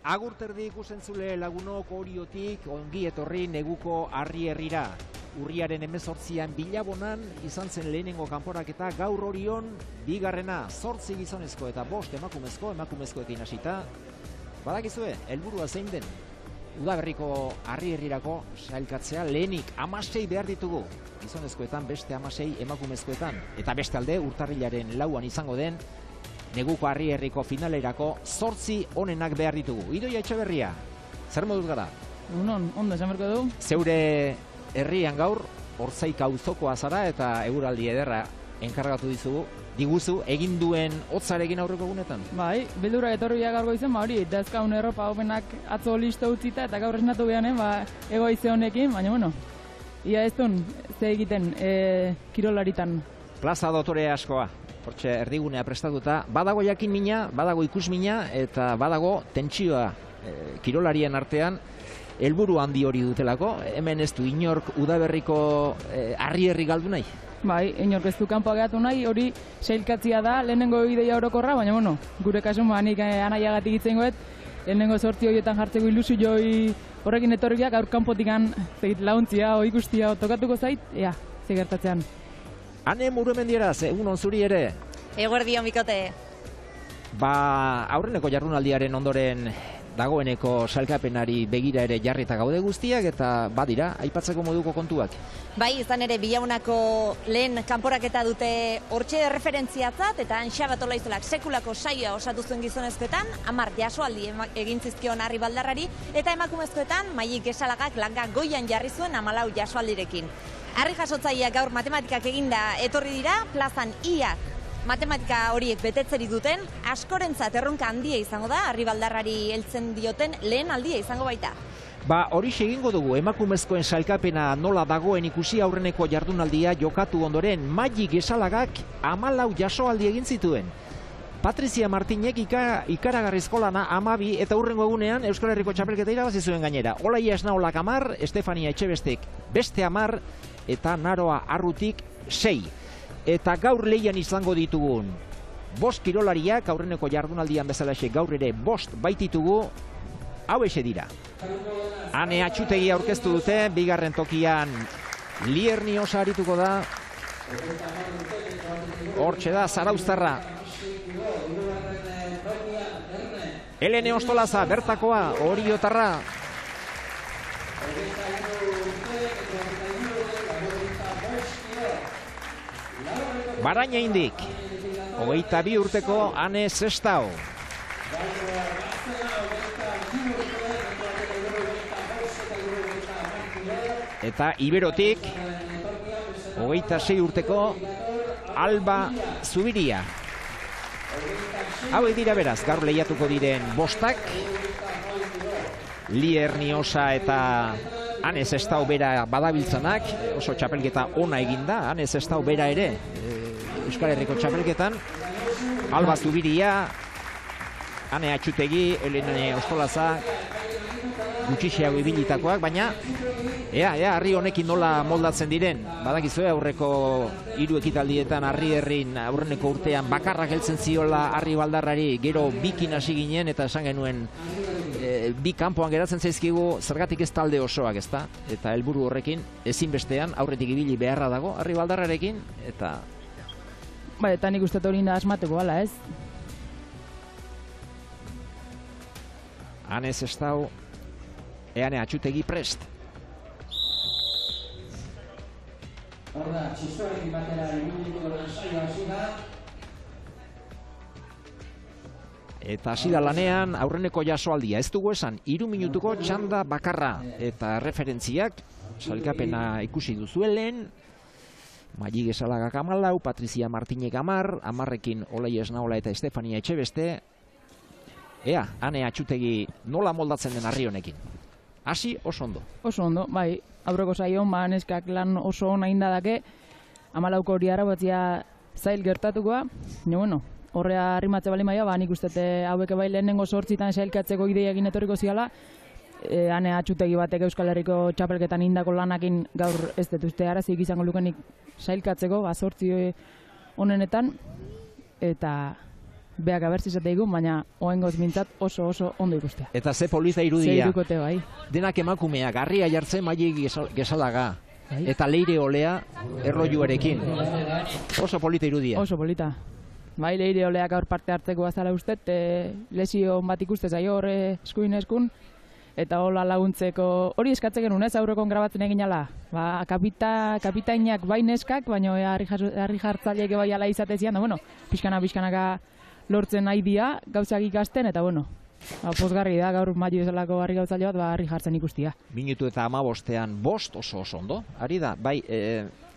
Agurterdi ikusentzule lagunok Oriotik ongi etorri neguko Arrierrira. Urriaren 18an Bilabonan izan zen lehenengo kanporaketa, gaur Orion bigarrena, 8 gizonezko eta 5 emakumezkoekin hasita. Badakizue, helburua zein den? Udaberriko Arrierrirako sailkatzea, lehenik 16 behar ditugu. Gizonezkoetan beste 16 emakumezkoetan. Eta beste alde urtarrilaren 4an izango den neguko Arrierriko finalerako 8 onenak behar ditugu. Idoia Etxeberria, zer moduz gara? Ondo esan berko du. Zeure herrian gaur, Ortzaik auzokoa zara eta eguraldi ederra enkargatu diguzu, egin duen hotzarekin aurreko egunetan? Bai, beldura etorria gaur goizen, hori, dazkaun erropa openak atzo listo utzita eta gaur esnatu behanen, egoize honekin, baina bueno, ia ez duen, ze egiten kirolaritan. Plaza dotore askoa, hortxe erdigunea prestatuta, badago jakin mina, badago ikus mina, eta badago tentsioa kirolarien artean, helburu handi hori dutelako, hemen ez du inork udaberriko Arrierri galdu nahi? Bai, inork ez du kanpoa gehatu nahi, hori sailkatzia da, lehenengo ideia orokorra, baina bueno, gure kasun nik anaiagatik itzen goet, lehenengo 8 horietan jartzeko ilusio joi horrekin etorriak, gaur kanpotikan launtzia, ikustia, tokatuko zait, ea, ze gertatzean. Ane Murumendieraz, egunon zuri ere? Eguerdion bikote. Aurreneko jardunaldiaren ondoren dagoeneko sailkapenari begira ere jarrita gaude guztiak eta badira, aipatzeko moduko kontuak. Bai, izan ere Bilaunako lehen kanporaketa dute hortxe referentziatzat eta Anxabat Olaizolak sekulako saioa osatu zuen gizonezkoetan, 10 jasoaldi egin zizkion Arribaldarrari eta emakumezkoetan Maili Gesalagak langa goian jarri zuen 14 jasoaldirekin. Harri jasotzaileak gaur matematikak eginda etorri dira, plazan ia matematika horiek betetzeri duten, askorentzat erronka handia izango da, Arribaldarrari heltzen dioten lehen aldia izango baita. Horixe egingo dugu, emakumezkoen sailkapena nola dagoen ikusi aurreneko jardunaldia jokatu ondoren, Maili Gesalagak 14 jasoaldi egin zituen. Patrizia Martinek ikaragarrizko lana 12 eta hurrengo egunean Euskal Herriko txapelketa irabazi zuen gainera. Olaia Esnaolak 10, Estefania Etxebestek beste 10 eta Naroa Arrutik 6. Eta gaur lehian izango ditugun 5 kirolariak, aurreneko jardunaldian bezalaxe gaur ere 5 baititugu, hau ese dira. Ane Atxutegi aurkeztu dute, bigarren tokian Lierni-Osa arituko da. Hortxe da, Zarauztarra. Helene Ostolaza, bertakoa, Oriotarra. Baraina indik, 22 urteko Ane Zestao. Eta Iberotik, 26 urteko Alba Zubiria. Hauek dira beraz, gaur lehiatuko diren 5, Lierni-Osa eta Ane Zestao bera badabiltzanak, oso txapelketa ona eginda, Ane Zestao bera ere, Euskal Herriko txapelketan, Alba Zubiria, Ane Atxutegi, Helene Ostolaza, gutxixiago ibilitakoak, baina ea, harri honekin nola moldatzen diren. Badakizue aurreko 3 ekitaldietan Arrierrin aurreneko urtean bakarrak heltzen ziola Arribaldarrari, gero bikin hasi ginen eta esan genuen bi kanpoan geratzen zaizkigu, zergatik ez talde osoak, ezta? Eta helburu horrekin ezinbestean aurretik ibili beharra dago Arribaldarrarekin eta Bai, eta nik uste hori asmateko gala, ez? Ane Zestao, Ane Atxutegi prest. Horra, txistorekin batera eguniko lansaioa hasi da. Eta hasi da lanean aurreneko jasoaldia. Ez dugu esan, 3 minutuko txanda bakarra. Eta referentziak, sailkapena ikusi duzuelen, Maili Gesalagak 14, Patrizia Martinek 10, 10ekin Olaia Esnaola eta Estefania Etxebeste. Ea, Ane Atxutegi nola moldatzen den harri honekin? Hasi oso ondo. Oso ondo, bai, aurreko saion, neskak lan oso ona indadake, 14ko hori arabatzia zail gertatukoa, baina bueno, horrea arrimatze bali maia, nik uste hauek bai lehenengo 8 sailkatzeko ideia egin etorriko ziala, Ane Atxutegi batek Euskal Herriko txapelketan indako lanakin gaur ez dut uste arazik izango lukenik sailkatzeko, 8 honenetan, eta beak abertzi zateigun, baina oengoz mintzat oso ondo ikustea. Eta ze poliza irudia. Zeirukote bai. Denak emakumeak, Garria Jartzen, Maili Gesalaga. Bai. Eta Leire Olea erlojuarekin. Oso polita irudia. Oso polita. Bai, Leire Oleak gaur parte hartzeko azala ustet, lesio bat ikuste zaio horre eskun, eta hola laguntzeko, hori eskatzen genuen ez aurrekon grabatzen egin ala. Ba, kapitainak bai neskak, baina harri jartzaileek bai ala izatezian, da, bueno, pixkanaka lortzen nahi dia, gauzak ikasten, eta bueno, pozgarri da, gaur Maili bezalako harri gauzale bat, harri jartzen ikustia. Minutu eta 15ean 5 oso ondo, ari da, bai,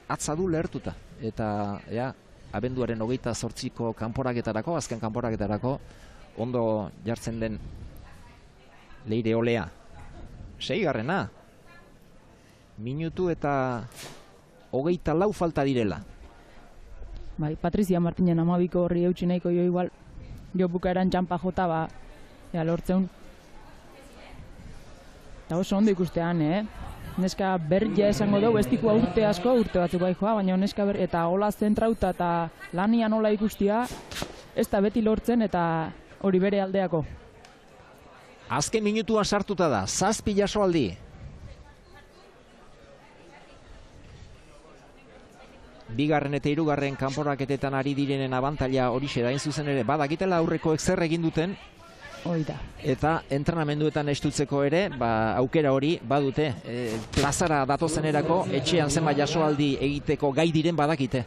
atza du lehertuta, eta, ja, abenduaren 28ko kanporaketarako, azken kanporaketarako, ondo jartzen den Leire Olea. 6. Minutu eta 24 falta direla. Bai, Patrizia Martinen 12ko horri eutsi nahiko jo igual, jo bukaeran txampa jota, ba, lortzeun. Eta oso ondo ikustean, Neska berria esango dugu, ez dikua urte asko, urte batzuk bai joa, baina neska eta hola zentrauta eta lanian hola ikustia, ez da beti lortzen eta hori bere aldeako. Azken minutuan sartuta da, 7 jasoaldi. Bigarren eta hirugarren kanporaketetan ari direnen abantaila horixe da, zuzen ere, badakitela aurrekoek zer egin duten, Oida. eta entrenamenduetan estutzeko ere, aukera hori badute, plazara datozenerako etxean zenbait jasoaldi egiteko gai diren badakite.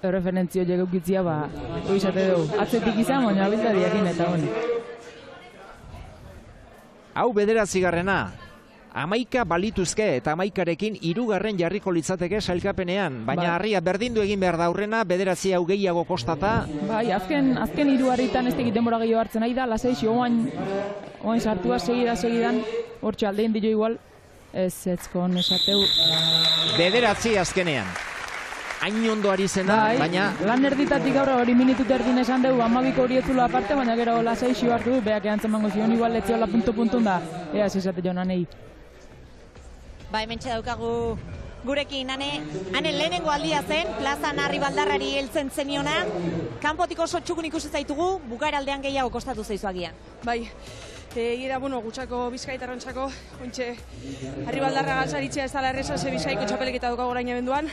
Referentzio jegukitzia, hori izate dugu, atzetik izan, baina biltariakin eta honi. Hau 9. 11 balituzke eta 11rekin 3. jarriko litzateke sailkapenean, baina harria berdindu egin behar da aurrena, 9 hau gehiago kostata. Bai, azken 3 harritan ez tekit denbora gehiago hartzen nahi da, laseixo oain sartua segidan, hortxe aldein dio igual, ezkon esateu. 9 azkenean. Hain ondo ari zena, baina... Lan erditatik gaur hori minitut erdin esan dugu, 12ko hori etzula aparte, baina gero laseixo hartu du, beak eantzen mango zion igual letziola puntu-puntun da, ea zizate jo nanei. Ba, hementxe daukagu gurekin, hane lehenengo aldia zen, plazan Harri Baldarrari heltzen zeniona, kanpotik oso txukun ikusi zaitugu, bukaera aldean gehiago kostatu zaizu agian. Bai, egira, gutxako bizkaitarrontzako, ontxe, Harri Baldarra galtzaritzea ez dala erreza, ze bizkaiko txapeleketa daukago orain abenduan.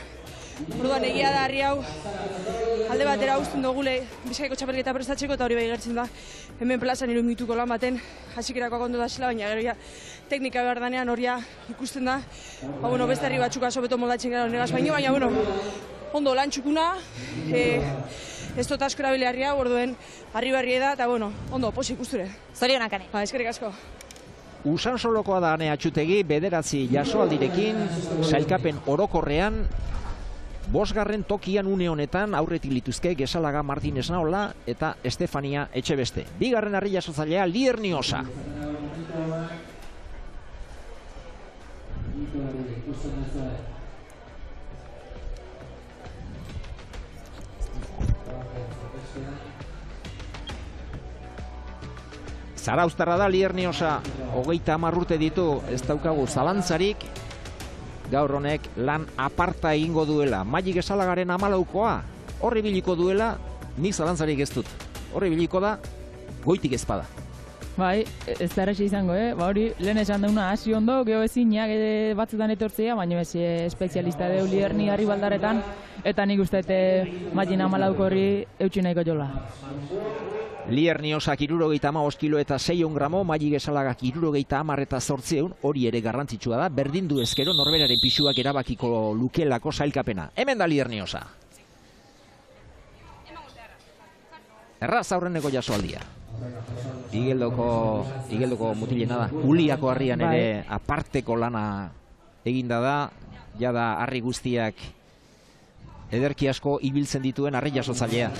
Orduan egia da harri hau alde batera uzten dugule bizkaiko txapelketa prestatzeko eta hori bai gertzen da. Hemen plazan 3 minutuko lan baten hasikerakoak ondo da zela, baina gero ja teknika behar danean horia ikusten da. Ba, beste herri batzuk asobeto moldatzen gara honegaz baina, ondo lan txukuna, ez dut asko erabili harri hau, orduen harri berri da, eta ondo, posi ikusture. Zorionak, ane. Ba, eskerrik asko. Usansolokoa da Ane Atxutegi, 9 jasoaldirekin, sailkapen orokorrean, 5. tokian une honetan aurretik lituzke Gesalaga Martinez Naola eta Estefania Etxebeste. 2. harri jasotzailea Lierniosa. Zarauztarra da Lierniosa, 30 urte ditu, ez daukagu zalantzarik. Gaur honek lan aparta egingo duela. Maili Gesalagaren 14koa, horri biliko duela, nik zalantzarik ez dut. Horri biliko da, goitik ezpada. Bai, ez da erresi izango, ba hori lehen esan dauna hasi ondo, geho ezinak batzutan etortzea, baina ez espezialista deu Lierni Harri Baldarretan, eta nik uste Maili 14ko horri eutsi nahiko jola. Lierniosak 75 kilo eta 600 gramo, Maili Gesalagak 70 eta 800, hori ere garrantzitsua da, berdindu ezkero norberaren pisuak erabakiko lukelako sailkapena. Hemen da Lierniosa. Erraz aurreneko jasoaldia. Igeldoko mutilena da. Uliako harrian ere aparteko lana eginda da. Jada harri guztiak ederki asko ibiltzen dituen harri jasotzailea.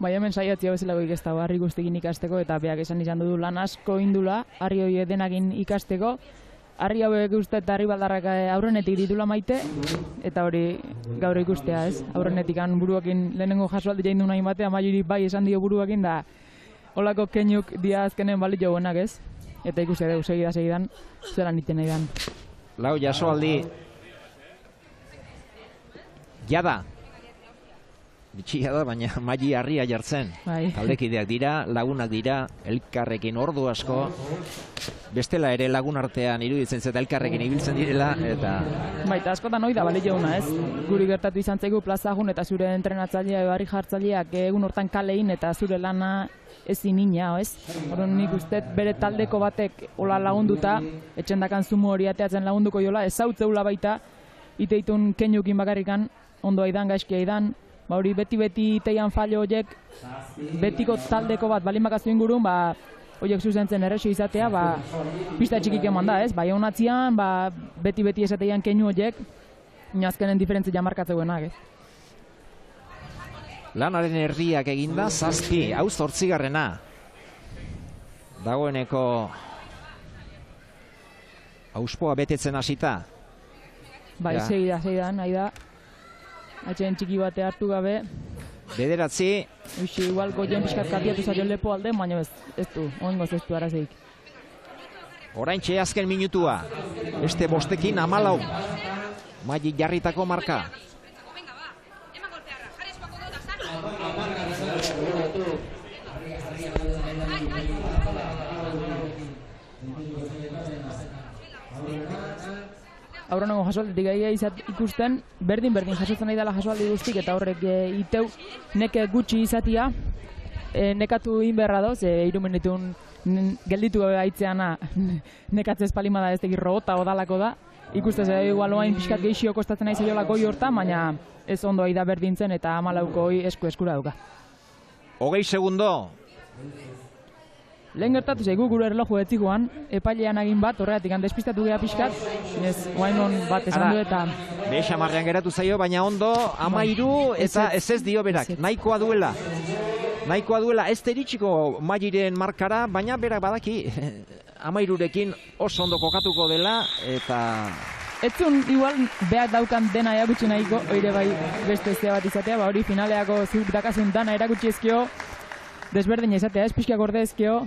Bai, hemen saiatzea bezalako ikestau harri guztikin ikasteko, eta beak esan izan du lan asko indula, harri hori denakin ikasteko. Harri hauek uste eta Harri Baldarrak aurrenetik ditula maite, eta hori gaur ikustea ez. Aurrenetik buruakin lehenengo jasoaldi jain du nahi batea, Mailiri bai esan dio buruakin, da holako keinuk dia azkenen balit joguenak ez. Eta ikuste dugu segidan, zelan iten nahi dan. Lau jasoaldi. Jada. bitxia da, baina maili harria jartzen. Bai. Taldekideak dira, lagunak dira, elkarrekin ordu asko. Bestela ere lagun artean iruditzen zeta elkarrekin ibiltzen direla, eta... Baita, askotan hori da, bale jauna, ez? Guri gertatu izan zaigu plazajun eta zure entrenatzailea, ebarri jartzaileak egun hortan kalein eta zure lana ezin ina, ez? Horren nik uste bere taldeko batek hola lagunduta, etxendakan zumo hori ateatzen lagunduko jola, ezautzeula baita, iteitun keinukin bakarrikan, ondo aidan, gaizki aidan, ba hori beti teian fallo horiek, betiko taldeko bat balin bakazu ingurun, ba, horiek zuzentzen errexo izatea, ba, pista txikik eman da, ez? Bai honatzian, ba, beti esateian keinu horiek, inazkenen diferentzia markatzeguenak, ez? Lanaren erdiak eginda, 7, hau 8. Dagoeneko auspoa betetzen hasita. Bai, Ja. segidan, nahi da. Atxeen txiki bate hartu gabe. 9, Uixi, igual goien pixkat katiatu zailo lepo alde, baina ez du, oingoz ez du arazeik. oraintxe azken minutua. Beste 5ekin 14. Maili jarritako marka. Aurreneko jasoalditik ikusten, berdin jasotzen nahi dela jasoaldi guztik, eta horrek iteu neke gutxi izatia, nekatu inberra doz, irumenetun gelditu aitzeana nekatzez palimada ez tegi robota odalako da, ikustez igual oain pixkat geixio kostatzen nahi zaiola goi horta, baina ez ondo da berdintzen eta 14 hoi eskura dauka. 20 segundo. Lehen gertatu zaigu gure erloju etzikoan, epailean egin bat, horregatik despistatu geha pixkat, ez oainon bat esan du eta... Behe xamarrean geratu zaio, baina ondo 13 eta ez dio berak, nahikoa duela. Nahikoa duela, ez teritxiko mailiren markara, baina berak badaki 13rekin oso ondo kokatuko dela, eta... Etzun igual behar daukan dena erakutsi nahiko, oire bai beste zea bat izatea, ba hori finaleako zuk dakazun dana erakutsi ezkio, desberdina izatea, ez pixkiak orde ezkio,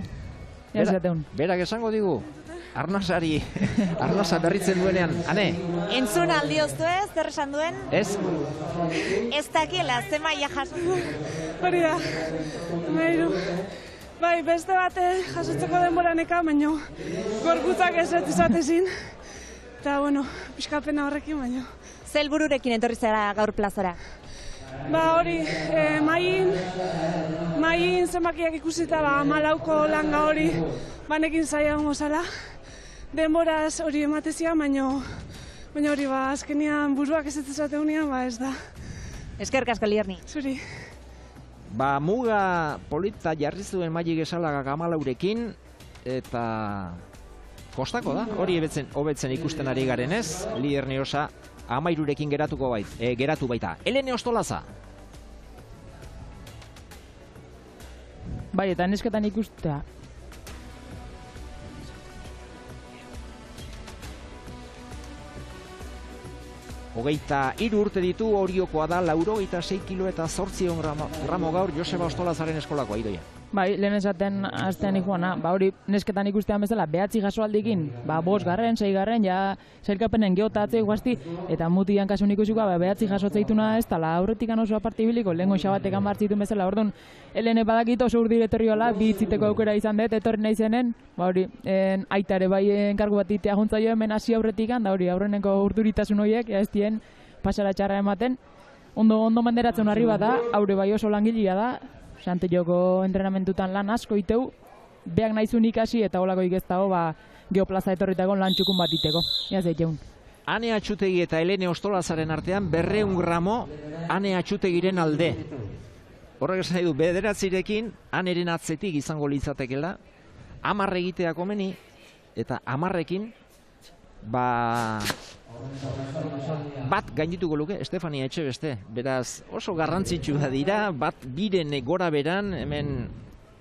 ezateun. Berak esango digu, arnasa berritzen duenean, ane? Entzun aldioztu ez, zer esan duen? Ez? Ez dakiela, ze maila jaso. Hori da, mairu. Bai, beste bate jasotzeko denbora neka, baina gorputzak ez izatezin. Eta, bueno, pixkapena horrekin, baina. Ze helbururekin etorri zara gaur plazara? Ba hori, maien zenbakiak ikusita, ba, 14ko langa hori banekin zaila gongo zala. Denboraz hori ematezia, baina hori, ba, azkenian buruak ez ezateunian, ba, ez da. Eskerrik asko, Lierni. Zuri. Ba, muga polita jarri zuen maili gesalagak 14rekin, eta kostako da, hori hobetzen ikusten ari garen ez, Lierni osa 13rekin geratu baita. Elene Ostolaza. Bai, eta nesketan ikustea. Hogeita 3 urte ditu, Oriokoa da, 86 kilo eta 800 gramo gaur Joseba Ostolazaren eskolako, Idoia. Bai, lehen esaten astean ikuana, ba hori nesketan ikustean bezala, 9 jasoaldikin, ba 5., 6., ja sailkapenen geotatzei guazti, eta mutian kasun ikusiko, ba 9 jasotzeituna ez, tala aurretikan oso apartibiliko, lehengo xabatekan martzitun bezala, orduan, Elene badakit oso urdiretorriola, bi hitziteko aukera izan dut, etorri nahi zenen, ba hori, aitare bai enkargu bat itea juntzaio hemen hasi aurretikan, da hori, aurreneko urduritasun horiek, ez dien pasara txarra ematen, ondo menderatzen arriba da, aurre bai oso langilea da, Santilloko entrenamentutan lan asko iteu, beak nahizun ikasi eta holako ikestago ba, geoplaza etorritako lan txukun bat iteko. Iaz eitxeun. Ane Atxutegi eta Elene Ostolazaren artean 200 gramo Ane Atxutegiren alde. Horrek esan nahi du, 9rekin Aneren atzetik izango litzatekela, 10 egitea komeni, eta 10rekin bat gaindituko luke Estefania Etxebeste. Beraz, oso garrantzitsua dira, bat biren gora beran, hemen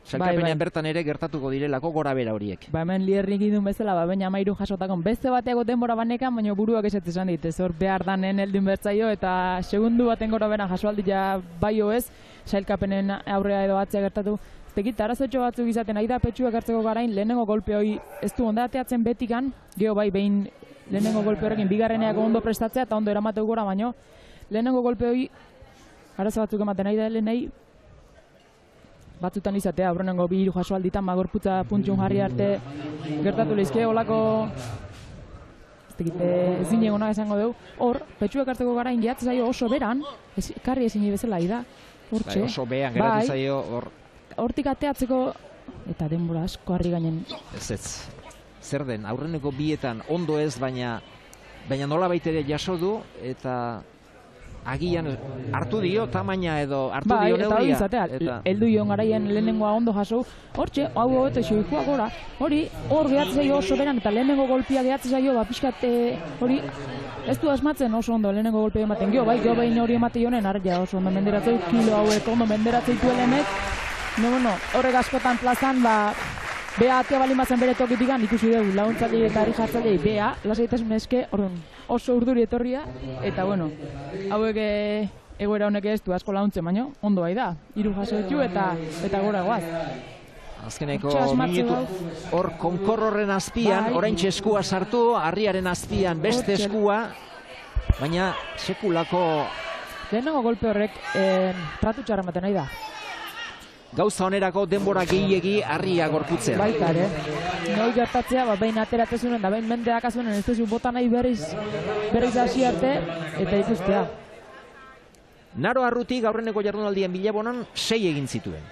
sailkapenean bertan ere gertatuko direlako gora bera horiek. Ba hemen Liernik indun bezala, ba baina 13 jasotakon beste bateago denbora banekan, baina buruak esatzen dit, ez hor behar danen heldun bertzaio, eta segundu baten gora beran jasoaldia baio ez, sailkapenen aurrea edo atzea gertatu. Tekit, arazotxo batzuk izaten, aida petxuak hartzeko garain, lehenengo golpe hori ez du ondateatzen betikan, geho bai behin lehenengo golpe horrekin bigarreneako ondo prestatzea eta ondo eramateu gora, baino lehenengo golpe hori arazo batzuk ematen nahi da helenei, batzutan izatea, aurrenengo 2 hiru jaso alditan, gorputza puntxun jarri arte gertatu lehizke, olako ezin egona esango dugu, hor, petxuek hartzeko gara ingiatzen zaio oso beran, karri ezin bezala da, hortxe. Bai, oso behan geratzen zaio hor. Hortik ateatzeko, eta denbora asko harri gainen. Ez. Zer den, aurreneko bietan ondo ez, baina nola baitere jaso du, eta agian hartu dio tamaina edo hartu dio neurria. Eta heldu ion garaien lehenengoa ondo jaso, hortxe, hau eta xoikua gora, hori, hor gehatzen zaio oso beran, eta lehenengo golpia gehatzen zaio, pixkat, hori, ez du asmatzen oso ondo lehenengo golpia ematen, gio behin hori emate jonen, arra oso ondo menderatzeu, kilo hauek ondo menderatzeu duelenek, horrek askotan plazan, bea atea bali mazen bere tokitikan, ikusi dugu, laguntzailei eta harri jartzailei, bea, lasaitasun eske, oso urduri etorria, eta hauek egoera honek ez du asko laguntzen, baino, ondo bai da, 3 jaso ditu eta gora goaz. Azkeneko minutu hor konkor horren azpian, oraintxe eskua sartu, harriaren azpian beste eskua, baina sekulako... Lehenengo golpe horrek tratu txarra ematen nahi da. Gauza onerako denbora gehiegi harria gorputzea. Baita ere. Noi gertatzea, behin ateratezunen da behin mendeak azunen ez duzu bota nahi berriz hasi arte eta ikustea. Naro Arrutik aurreneko jardunaldien Bilabonan 6 egin zituen.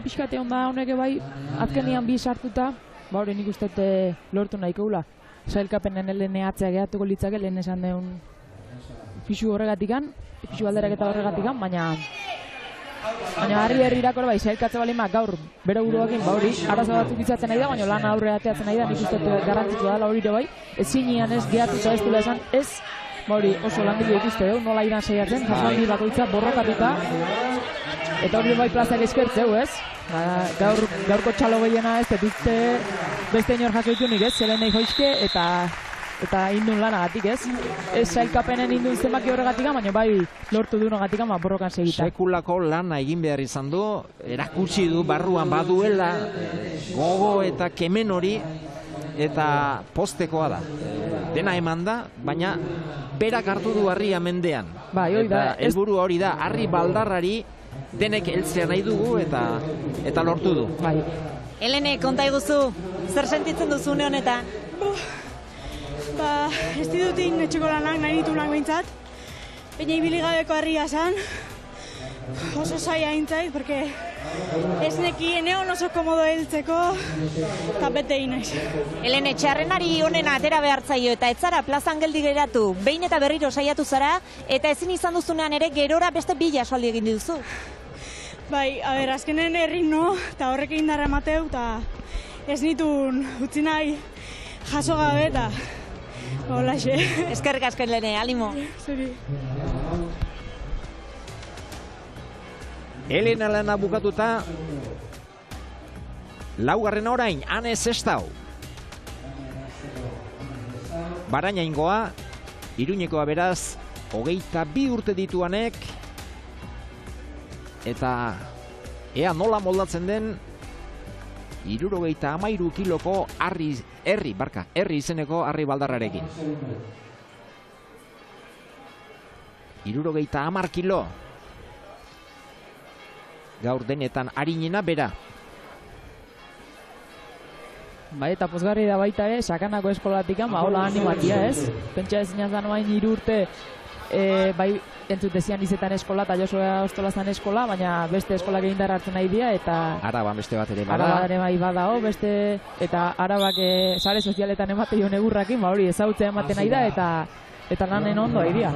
Pixkate onda honek azkenian 2 sartuta, hori nik uste lortu nahikoula. Sailkapenen lehen atzea gehatuko litzake, lehen esan deun pisu horregatikan, pisu alderaketa horregatikan, baina harri irakor sailkatze balima gaur bere buruakin hori arazo batzuk izatzen nahi da, baina lan aurre ateatzen nahi da, nik uste garrantzitsua dela hori ere ezinian ez gehatuta ez dula esan, ez hori oso langilu ikuste dugu, nola iran saiatzen, jasaldi bakoitza borrokatuta, eta hori plazak eskertzeu, ez? Gaurko txalo gehiena ez, beste inor jaso ditunik ez, zelen nahi joizke, eta indun lanagatik, ez? Ez sailkapenen indun zenbaki horregatik, baina lortu du nogatik, borrokan segita. Sekulako lana egin behar izan du, erakutsi du barruan baduela, gogo eta kemen hori, eta postekoa da. Dena eman da, baina berak hartu du harria mendean. Eta helburu hori da, harri baldarrari denek heltzea nahi dugu eta lortu du. Helene, konta iguzu, zer sentitzen duzu une honetan? Ez didutin etxeko lanak nahi ditunak behintzat, baina ibiligadeko harria zan, oso zaila aintzait, porque ez nekien egon oso komodo heltzeko, eta bete inaiz. Helene, txarrenari honena atera behartzaio eta ez zara plazan geldi geratu, behin eta berriro saiatu zara, eta ezin izan duzunean ere gerora beste 2 jasoaldi egin duzu. Azkenen erritmo, eta horrek indarra emateu, eta ez nitun utzi nahi jaso gabe, eta holaxe. Eskerrik asko Helene, alimo. Zuri. Helena lana bukatuta, 4. orain, Ane Sestao. Barainaingoa, Iruñekoa beraz, 22 urte dituanek, eta ea nola moldatzen den 73 kiloko herri izeneko harri baldarrarekin. 70 kilo. Gaur denetan harinena bera. Eta pozgarri da baita sakanako eskolatikan, hola animatia ez. Pentsa ez zinazan oain 3 urte, entzutezian izetan eskola eta Josua Ostolazan eskola, baina beste eskolak egin hartzen nahi dira, eta... Araban beste bat ere bada. Araban ere badao, eta arabak sare sozialetan emate jo negurrakin, hori ezautzea ematen nahi da, eta lanen ondo ari dira.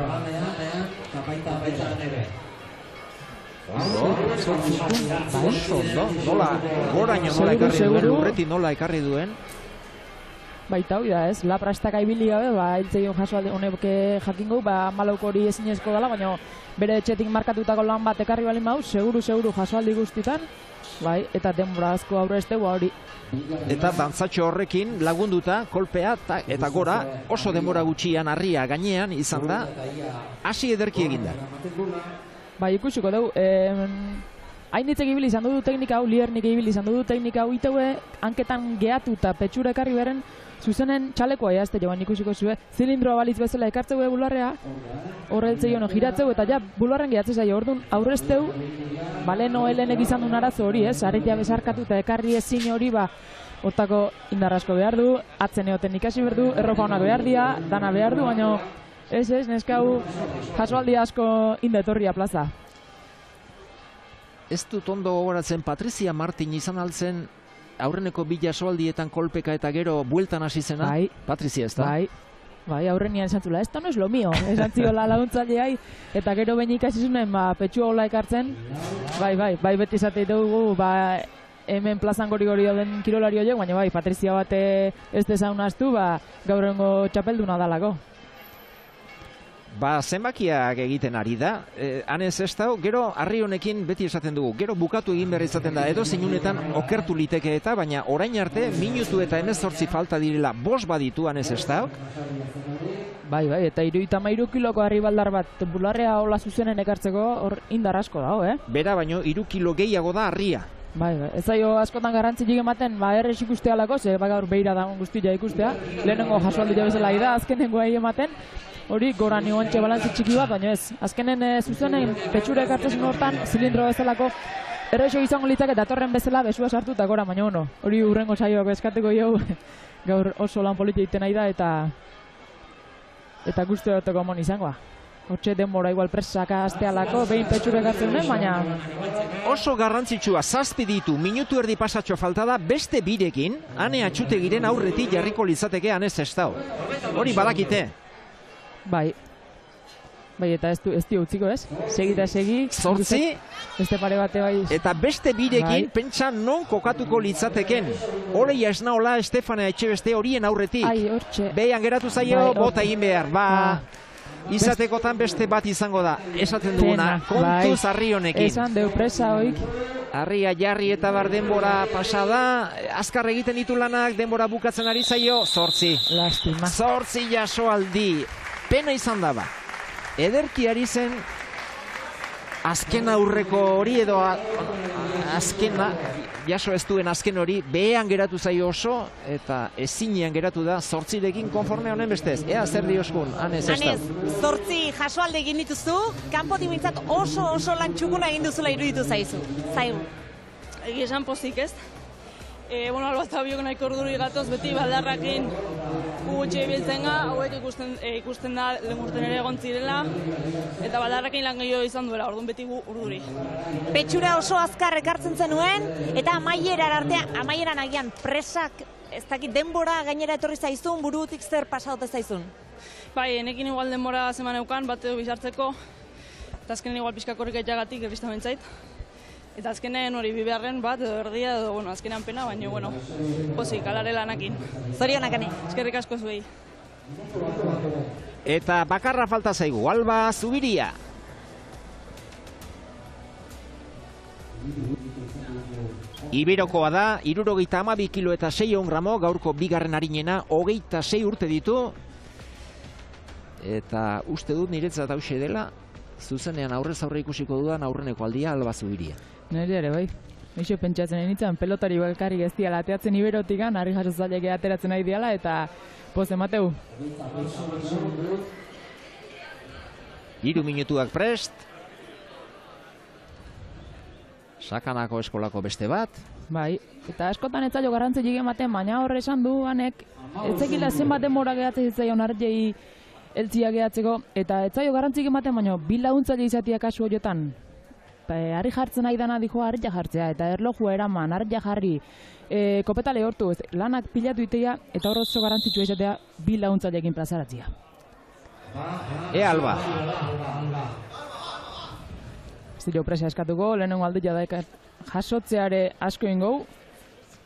Nola, goraino nola ekarri duen, lurreti nola ekarri duen. Baita hori da ez, laprastaka ibili gabe, hiltzeion jaso honek jakingo, 14 hori ezinezko dela, baina bere etxetik markatutako lan bat ekarri balin bau, seguru jasoaldi guztitan, eta denbora asko aurre ez dugu hori. Eta dantzatxo horrekin lagunduta, kolpea eta gora, oso denbora gutxian harria gainean izan da, hasi ederki eginda. Ikusiko dugu, hainitzek ibili izan dugu teknika hau, Liernik ibili izan dugu teknika hau, iteue hanketan gehatu eta petxura ekarri beren, zuzenen txalekoa jazte joan ikusiko zue, zilindroa balitz bezala ekartzeu bularrea, horretzei hono giratzeu, eta ja bularren gehatzen zaio, orduan aurrezteu, baleno helenek izan duen arazo hori, ez, arretia bezarkatu eta ekarri ezin hori, hortako indarrasko behar du, atzen egoten ikasi behar du, erropa honak behar dia, dana behar du, baina ez, neskau jasoaldi asko indetorria plaza. Ez dut ondo gogoratzen, Patrizia Martin izan altzen aurreneko bi jasoaldietan kolpeka eta gero bueltan hasi zena? Bai. Patrizia, ez da? Bai, aurrenian esan zula, esto no es lo mío, esan ziola laguntzaileai, eta gero behin ikasi zunen, petxua hola ekartzen, bai, beti izate dugu, hemen plazan gori dauden kirolari horiek, baina bai, Patrizia bate ez dezaun astu, gaurrengo txapelduna dalako. Zenbakiak egiten ari da, hanez ez da, gero harri honekin beti esaten dugu, gero bukatu egin behar izaten da, edo zeinunetan okertu liteke eta, baina orain arte, minutu eta 18 falta direla, 5 baditu hanez ez da. Bai, eta 33 kiloko harri baldar bat, bularrea hola zuzenen ekartzeko, hor indar asko dago, Bera, baino 3 kilo gehiago da harria. Bai, ez zaio askotan garrantzik ematen, errez ikustea lako, ze gaur behira dagoen guztia ikustea, lehenengo jasoaldia bezala da, azkenengo ematen, hori gora nioantxe balantzi txiki bat, baina ez, azkenen zuzenen petxura ekartzen hortan, zilindro bezalako, errexo izango litzak eta datorren bezala besua sartu eta gora, baina hori urrengo saioak eskateko jau, gaur oso lan politia iten nahi da eta guztu eroteko amon izangoa. Hortxe denbora igual presaka aztealako, behin petxura ekartzen duen, baina... Oso garrantzitsua, 7 ditu, minutu erdi pasatxo falta da, beste birekin, ane atxutegiren aurretik jarriko litzateke anez ez dau. Hori badakite. Bai, eta ez du utziko, ez? Segi eta segi. 8. Beste pare bate bai. Eta beste birekin, pentsa non kokatuko litzateken. Horeia ez naola Estefania Etxebeste horien aurretik. Ai, hortxe. Behian geratu zaio, bota egin behar, izatekotan beste bat izango da. Esaten duguna, kontuz harri honekin. Esan deu presa hoik. Harria jarri eta bar denbora pasada, azkar egiten ditu lanak, denbora bukatzen ari zaio, 8. Lastima. 8 jasoaldi. Pena izan daba. Ederki ari zen azken aurreko hori edo azkena, jaso ez duen azken hori, behean geratu zaio oso eta ezinean geratu da 8rekin konforme honen bestez. Ea zer dioskun, Anez ez da. Anez, 8 jasoalde egin dituzu, kanpotik mintzat oso lan txukuna egin duzula iruditu zaizu. Zaigu. Egi esan pozik ez. Albazta biok nahiko urduri gatoz, beti baldarrakin gutxe ibiltzen ga, hauek ikusten da lemurten ere egon zirela, eta baldarrakin lan gehiago izan duela, orduan beti urduri. Petxura oso azkar ekartzen zenuen, eta amaieran agian presak, ez dakit denbora gainera etorri zaizun, burutik zer pasadote zaizun? Bai, enekin igual denbora zeman eukan, bat edo bizartzeko, eta azkenen igual pixkakorrik etxagatik errizta bentzait. Eta azkenen hori bibearren bat edo erdia edo, azkenean pena, baina, pozik, alare lanakin. Zorionak, ane. Eskerrik asko zuei. Eta bakarra falta zaigu, Alba Zubiria. Iberokoa da, 72 kilo eta 6 gramo, gaurko bigarren harinena, 26 urte ditu. Eta uste dut niretzat hause dela, zuzenean aurrez aurre ikusiko dudan aurreneko aldia Alba Zubiria. Nire ere, bai. Eixo pentsatzen nintzen, pelotari balkarrik ez diala ateatzen Iberotikan, harri jasozaileak ateratzen nahi diala, eta poz emateu. 3 minutuak prest. Sakanako eskolako beste bat. Bai, eta askotan etzaio garrantzik ematen, baina horre esan du, hanek, etzekila zenbat denbora gehatzen zitzaion hartzei eltzia gehatzeko, eta etzaio garrantzik ematen, baina bi laguntzaile izatia kasu horietan. Harri jartzen nahi dana dijo harria jartzea, eta erlojua eraman, harria jarri, kopetale hortu, lanak pilatu itea, eta hor oso garrantzitsua izatea bi laguntzaileekin plazaratzea. Alba. Ez dira presa eskatuko, lehenengo aldia da jasotzeare asko ingou,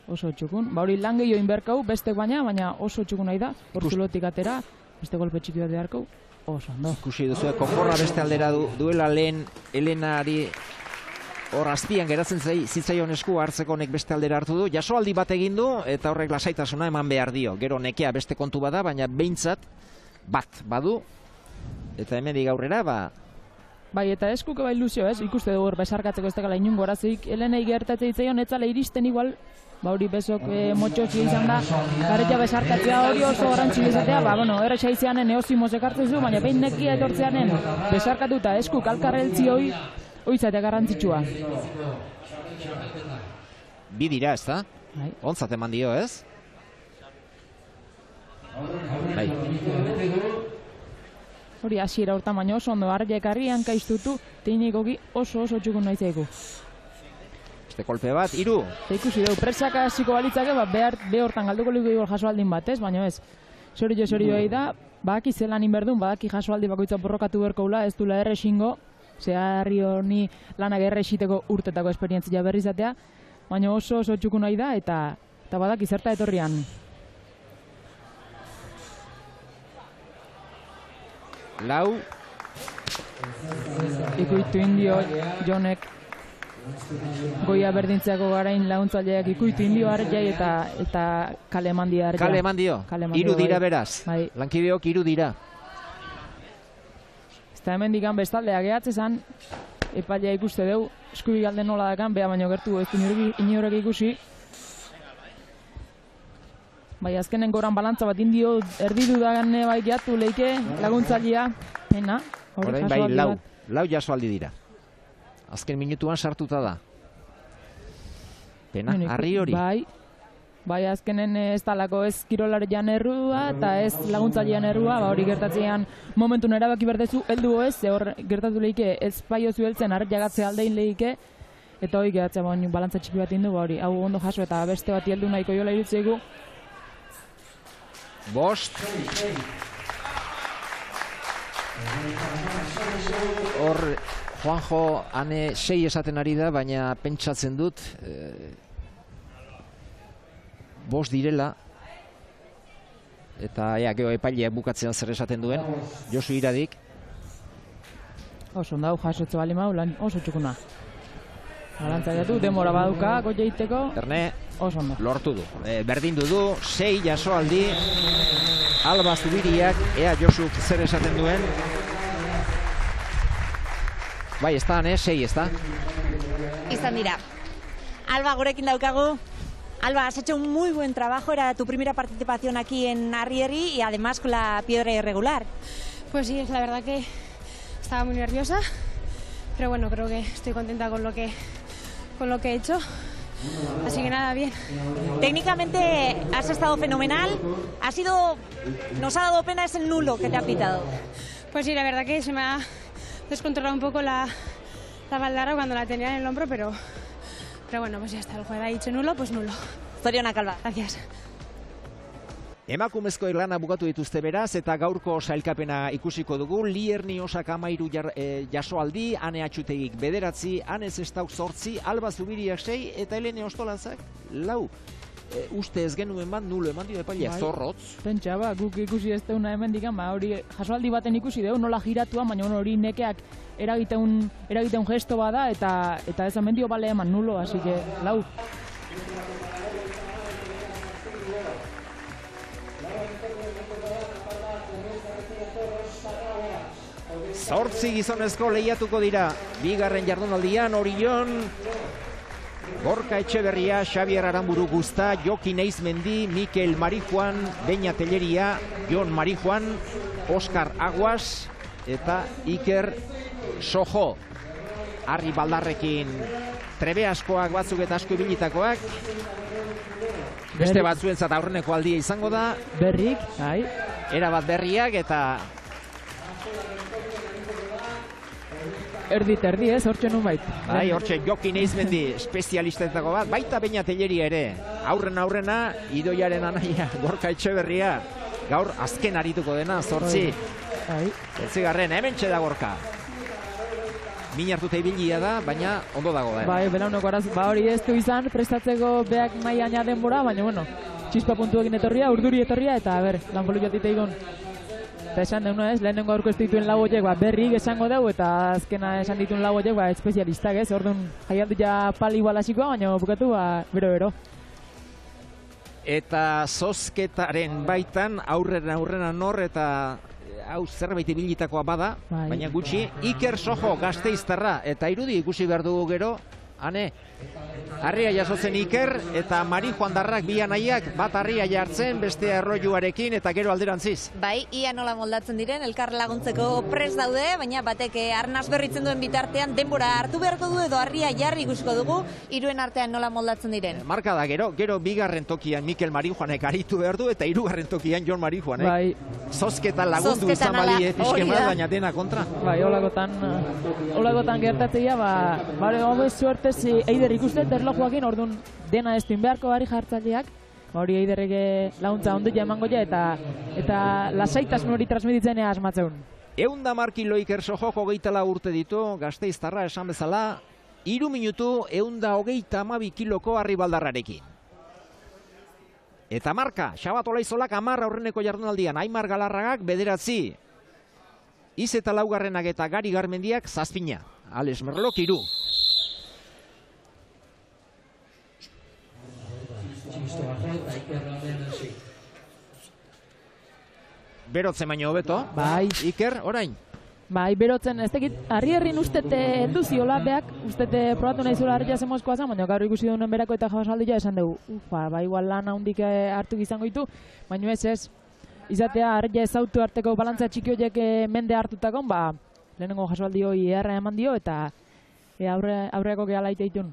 oso txukun. Hori lan gehiago inberkau, beste baina oso txukun nahi da, hor zulotik atera, beste golpe txiki bat beharkau. Oso, no. Ikusi duzu, konkorra beste aldera duela lehen Elenari hor azpian geratzen zitzaion esku hartzeko honek beste aldera hartu du. Jasoaldi bat egin du eta horrek lasaitasuna eman behar dio. Gero nekea beste kontu bada, baina behintzat bat badu. Eta hemendik aurrera, Bai, eta eskuke bai Luzio, ez? Ikuste dugu besarkatzeko ez dakala inungo arazoik. Helenei gertatze ditzaion, etzala iristen igual, hori bezok motxotxia izan da, garretja besarkatzea hori oso garrantzia izatea, erresa izanen neozimoz ekartzen zu, baina behin nekia etortzeanen besarkatuta eskuk alkarreltzi hoi izatea garrantzitsua. Bi dira, ez da? Ontzat eman dio, ez? Bai. Hori hasiera hortan baina oso ondo argiak harrian kaiztutu, teknikoki oso txukun nahi zaigu. Beste kolpe bat, 3. Eta ikusi dugu, presaka hasiko balitzake, be hortan galduko ligu igor jasoaldin bat, ez? Baina ez, sori da, badaki zelan inberdun, badaki jasoaldi bakoitza borrokatu berko ula, ez dula erresingo, zeharri honi lanak erresiteko urtetako esperientzia berri izatea, baina oso txukun nahi da, eta badaki zerta etorrian. Lau. Ikuitu indio Jonek goia berdintzeako garain laguntzaileak ikuitu indio arjai eta kale eman dio. Kale eman dio. 3 dira beraz. Lankideok 3 dira. Eta hemen dikan bestaldeak gehatzezan, epailea ikuste dugu, eskubi galden nola dakan, beha baino gertu ez inorek ikusi. Bai, azkenen goran balantza bat indio erdidu dagan bai gehiatu leike laguntzailea. Pena. Orain bai, lau jasoaldi dira. Azken minutuan sartuta da. Pena, harri hori. Bai, azkenen ez talako ez kirolarian errua eta ez laguntzailean errua, hori gertatzean momentun erabaki berdezu, heldu ez, hor gertatu leike ez paiozu heltzen arjagatze aldein leike, eta hori gehatzea balantza txipi bat indu, hori, hau ondo jaso eta beste bat heldu nahiko jola irutzeigu. 5. Hor, Juanjo, ane 6 esaten ari da, baina pentsatzen dut 5 direla. Eta gero epaileak bukatzen zer esaten duen. Josu Iradik. Oso ondau, jasotze bali mau, lan oso txukuna. Balantzaiatu, demora baduka, goia iteko. Erne, oso ondo. Lortu du. Berdindu du, 6 jasoaldi. Alba Zubiriak, ea Josuk zer esaten duen. Bai, ez da, 6, ez da? Izan dira. Alba, gurekin daukagu. Alba, has hecho un muy buen trabajo, era tu primera participación aquí en Arrieri y además con la piedra irregular. Pues sí, la verdad que estaba muy nerviosa, pero bueno, creo que estoy contenta con lo que he hecho. Así que nada, bien. Técnicamente has estado fenomenal. Nos ha dado pena ese nulo que te ha pitado. Pues sí, la verdad que se me ha descontrolado un poco la baldara cuando la tenía en el hombro, pero bueno, pues ya está, el juez ha dicho nulo, pues nulo. Zorionak, Alba. Gracias. Emakumezko lana bukatu dituzte beraz, eta gaurko sailkapena ikusiko dugu. Lierni Osak 13 jasoaldi, Ane Atxutegik 9, Ane Zestauk 8, Alba Zubiriak 6, eta Helene Ostolantzak 4. Uste ez genuen bat, nulo eman dio epailea, zorrotz. Pentsa, guk ikusi ez deuna hemen dikan, hori jasoaldi baten ikusi dugu, nola giratua, baina hori nekeak eragiten gesto bada, eta ez hemen dio bale eman nulo, así que 4. Zortzi gizonezko lehiatuko dira, bigarren jardunaldian, Orion, Gorka Etxeberria, Xabier Aramburu Guzta, Jokin Eizmendi, Mikel Marijuan, Beña Telleria, Jon Marijuan, Oskar Aguas eta Iker Sojo. Arri baldarrekin trebe askoak batzuk eta asko ibilitakoak. Beste batzuentzat aurreneko aldia izango da. Berrik, bai. Erabat berriak eta Erdi, ez, hortxe nun bait. Bai, hortxe Jokin Eizmendi espezialistetako bat, baita Beña Telleria ere. Aurrena, Idoiaren anaia, Gorka Etxeberria. Gaur azken arituko dena, 8. 8. Hemen txeda Gorka. Min hartuta ibilia da, baina ondo dago da. Bai, belaunoko araz, hori ez du izan, prestatzeko beak nahi aina denbora, baina bueno, txispa puntuekin etorria, urduri etorria, eta lan polu jatite igon. Eta esan deuna ez, lehenengo aurko ez dituen lau horiek berrik esango dugu, eta azkena esan dituen lau horiek espezialistak ez, orduan jaialdu ja pali igualasikoa, baina bukatu bero. Eta zozketaren baitan aurrena nor eta hau zerbait ibilitakoa bada, Bai. baina gutxi. Iker Sojo Gasteiztarra, eta irudi ikusi behar dugu gero, hane, harria jasotzen Iker, eta Mari Juandarrak bi anaiak, bat harria jartzen, beste erroiuarekin, eta gero alderantziz. Bai, ia nola moldatzen diren, elkar laguntzeko pres daude, baina batek arnaz berritzen duen bitartean denbora hartu beharko du edo harria jarri ikusiko dugu, hiruen artean nola moldatzen diren. Marka da gero bigarren tokian Mikel Marijuanek aritu behar du, eta hirugarren tokian Jon Marijuanek. Bai, Zozketa lagundu Zozketan izan balie ala, pixken hori bat, da. baina dena kontra. bai, holagotan gertatzea, bare hobe suertez Eider ikusten erlojuakin, orduan dena ez duin beharko bari jartzaileak, hori Eiderrek laguntza ondia emango ja, eta lasaitasun hori transmititzen asmatzeun. 110 kilo Iker Sojok 24 urte ditu, Gasteiztarra esan bezala, 3 minutu 132 kiloko Arribaldarrarekin. Eta marka, Xabat Olaizolak 10 aurreneko jardunaldian, Aimar Galarragak 9, Iz eta laugarrenak eta Gari Garmendiak 7, Alex Merlok 3. Txistoa eta Iker Rauden hasi. Berotzen baino hobeto. Bai. Iker, orain. Bai, berotzen, ez tekit, harri-herrin ustete heldu ziola beak, ustete probatu nahi zula harria zemozkoa zen, baina gaur ikusi dunen berako eta jabasaldia esan dugu, bai, igual lan handik hartu izango ditu, baina ez, izatea harria ezautu arteko balantza txiki horiek mende hartutakon, ba, lehenengo jasoaldi hori eharra eman dio, eta aurreako gehala iteitun.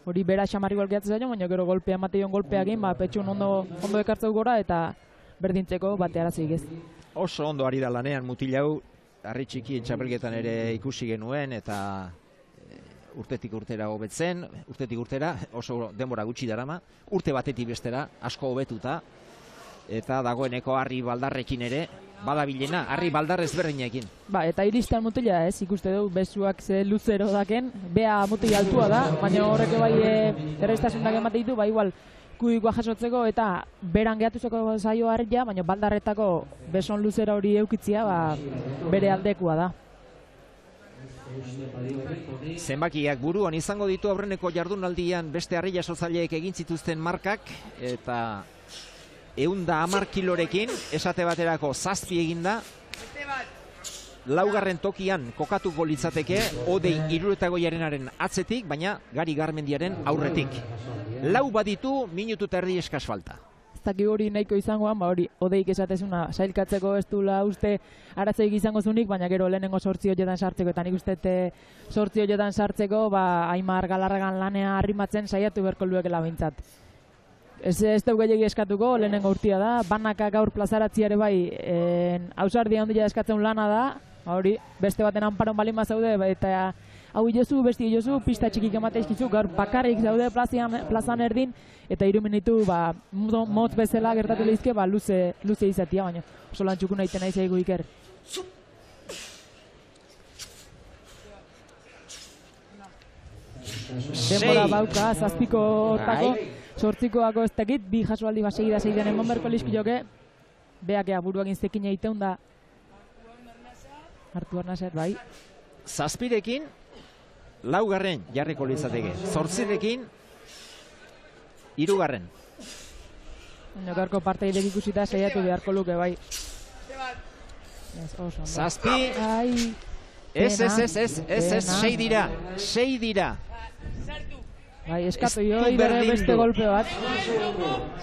Hori bera xamarri golkeatzen zailo, baina gero golpea mateion golpeagin, ba, petxun ondo ekartzeu gora, eta berdintzeko batearazik ez. Oso ondo ari da lanean mutilau, harri txikien txapelketan ere ikusi genuen, eta urtetik urtera hobetzen, urtetik urtera oso denbora gutxi darama, urte batetik bestera asko hobetuta, eta dagoeneko Harri Baldarrekin ere, badabilena, Harri Baldar ezberdinekin. Ba, eta iristean mutila ez, ikuste dugu besuak ze luzero daken, bea mutila altua da, baina horrek bai erreztasunak emate ditu, ba igual, kuikoa jasotzeko eta beran gehatuzeko zaio harria, baina Baldarretako beson luzera hori eukitzia, ba, bere aldekua da. Zenbakiak buruan izango ditu aurreneko jardunaldian beste harri jasotzaileek egin zituzten markak, eta 110 kilorekin, esate baterako 7 eginda, laugarren tokian kokatuko litzateke, Odei Iruretagoiarenaren atzetik, baina Gari Garmendiaren aurretik. Lau baditu, minutu eta erdi eskas falta. Ez daki hori nahiko izangoan, ba hori Odeik esatezuna sailkatzeko ez dula uste aratzeik izango zunik, baina gero lehenengo 8 horietan sartzeko, eta nik uste 8 horietan sartzeko, ba Aimar Galarragan lanea arrimatzen saiatu beharko luekela behintzat. Ez dugu gehiagi eskatuko, lehenengo urtia da, banaka gaur plazaratziare bai, ausardia handia eskatzen lana da, hori, beste baten anparon balima zaude, eta hau jozu, besti jozu, pista txikik emate izkizu, gaur bakarrik zaude plazan erdin, eta 3 minutu, ba, motz bezala gertatu lehizke, ba, luze izatia, baina oso lan txukun egiten nahi zaigu Iker. Denbora bauka, 7ko hortako, 8koako ez dakit, bi jasoaldi basegida zeiden emon berko lizkiloke, beakea buruak inzekin egiteun da, hartu arnazet, bai. 7rekin, laugarren jarriko litzateke. 8rekin, 3garren. Gaurko parteidek ikusita saiatu beharko luke, bai. 7, ai, ez, 6 dira, 6 dira. Bai, eskatu jo, bere beste golpe bat.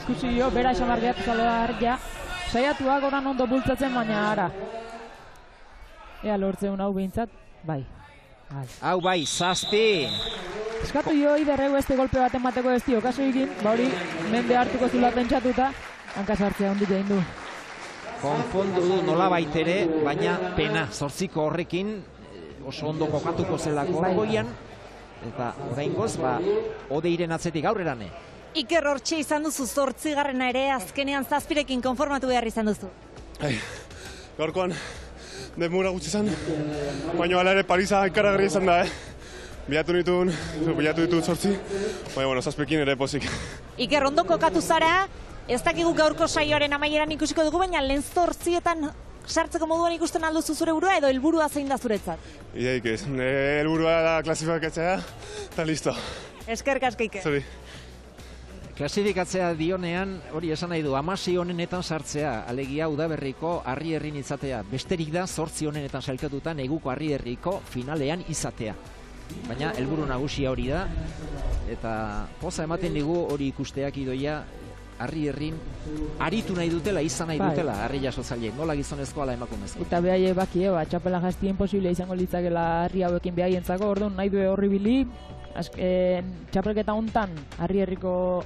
Ikusi jo, bera esan barriatu zalea harria. Saiatuak oran ondo bultzatzen, baina ara. Ea lortzeun hau behintzat, bai. Hau bai, 7. Eskatu jo, iderregu beste golpe bat emateko ez dio, kaso egin, ba hori, mende hartuko zula pentsatuta, hankasartzea ondi jain du. Konfondu du nola baitere, baina pena, 8ko horrekin, oso ondo kokatuko zelako goian, eta oraingoz, ba, Odeiren atzetik aurrerane. Iker hortxe izan duzu 8garrena ere, azkenean 7rekin konformatu behar izan duzu. Gaurkoan, denbora gutxi izan, baina hala ere Parisa ikaragarria izan da, Bilatu ditut 8, baina, 7ekin ere pozik. Iker, ondo kokatu zara, ez dakigu gaurko saioaren amaieran ikusiko dugu, baina lehen 8etan sartzeko moduan ikusten alduzu zure burua edo helburua zein da zuretzat? Ideik ez, helburua da klasifikatzea eta listo. Eskerrik asko, Iker. Zori. Klasifikatzea dionean, hori esan nahi du, 16 honenetan sartzea, alegia udaberriko Arrierrin izatea. Besterik da 8 honenetan sailkatuta neguko Arrierriko finalean izatea. Baina helburu nagusia hori da, eta poza ematen digu hori ikusteak Idoia, Arrierrin aritu nahi dutela, izan nahi dutela, Arri jasotzaile, nola gizonezko ala emakumezko. Eta behaie baki, txapela jazti imposible izango litzakela Arri hauekin behaientzako, orduan nahi du horri bili, txapelketa hontan Arrierriko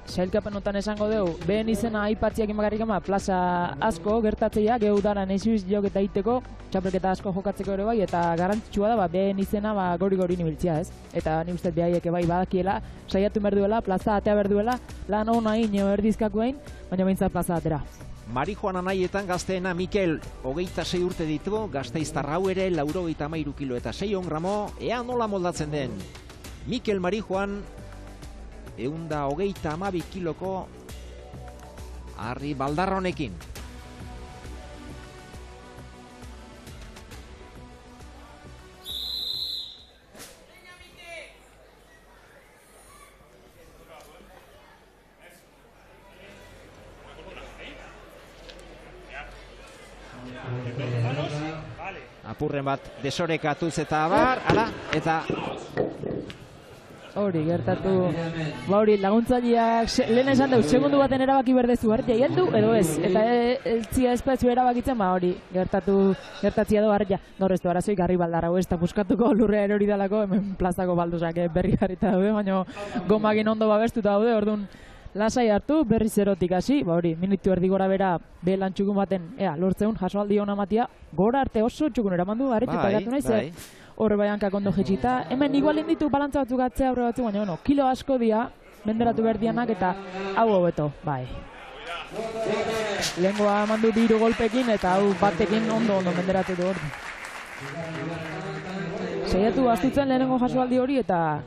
sailkapen honetan esango dugu, behen izena aipatziak bakarrik plaza asko gertatzea, gehu dara neziuz joketa iteko, txapelketa asko jokatzeko ere bai, eta garrantzitsua da, behen izena gori nibiltzea, ez? Eta ni uste behaiek bai badakiela, saiatu berduela, plaza atea berduela, lan hona ino erdizkakoein, baina behintzat plaza atera. Marijuana nahietan gazteena Mikel 26 urte ditu, Gasteiztarra hau ere 93 kilo eta 6 gramo, ea nola moldatzen den. Mikel Marijuan 132 kiloko Arri baldarra honekin. Apurren bat desorekatuz eta abar, eta hori gertatu, hori laguntzaileak lehen esan dut, segundu baten erabaki berdezu, Arria heldu edo ez, eta eltzia espetzu erabakitzen, hori gertatzia do Arria, gaur ez du arazoik Arri baldarra, ez da buskatuko lurrea erori dalako, hemen plazako baldozak berri jarrita daude, baina gomakin ondo babestuta daude, orduan lasai hartu, berri zerotik hasi, hori, minutu erdi gora bera, behelan txukun baten, lortzeun, jasoaldi hona matia, gora arte oso txukun eramandu, Arretik pagatu nahi, horre bai hankak ondo jetxita. Hemen igualin ditu balantza batzuk atzea aurre batzuk, baina kilo asko dia, menderatu berdianak eta hau hobeto, bai. Lehengoa mandu 2 golpekin eta hau batekin ondo menderatu du hori. Saiatu astutzen lehenengo jasoaldi hori eta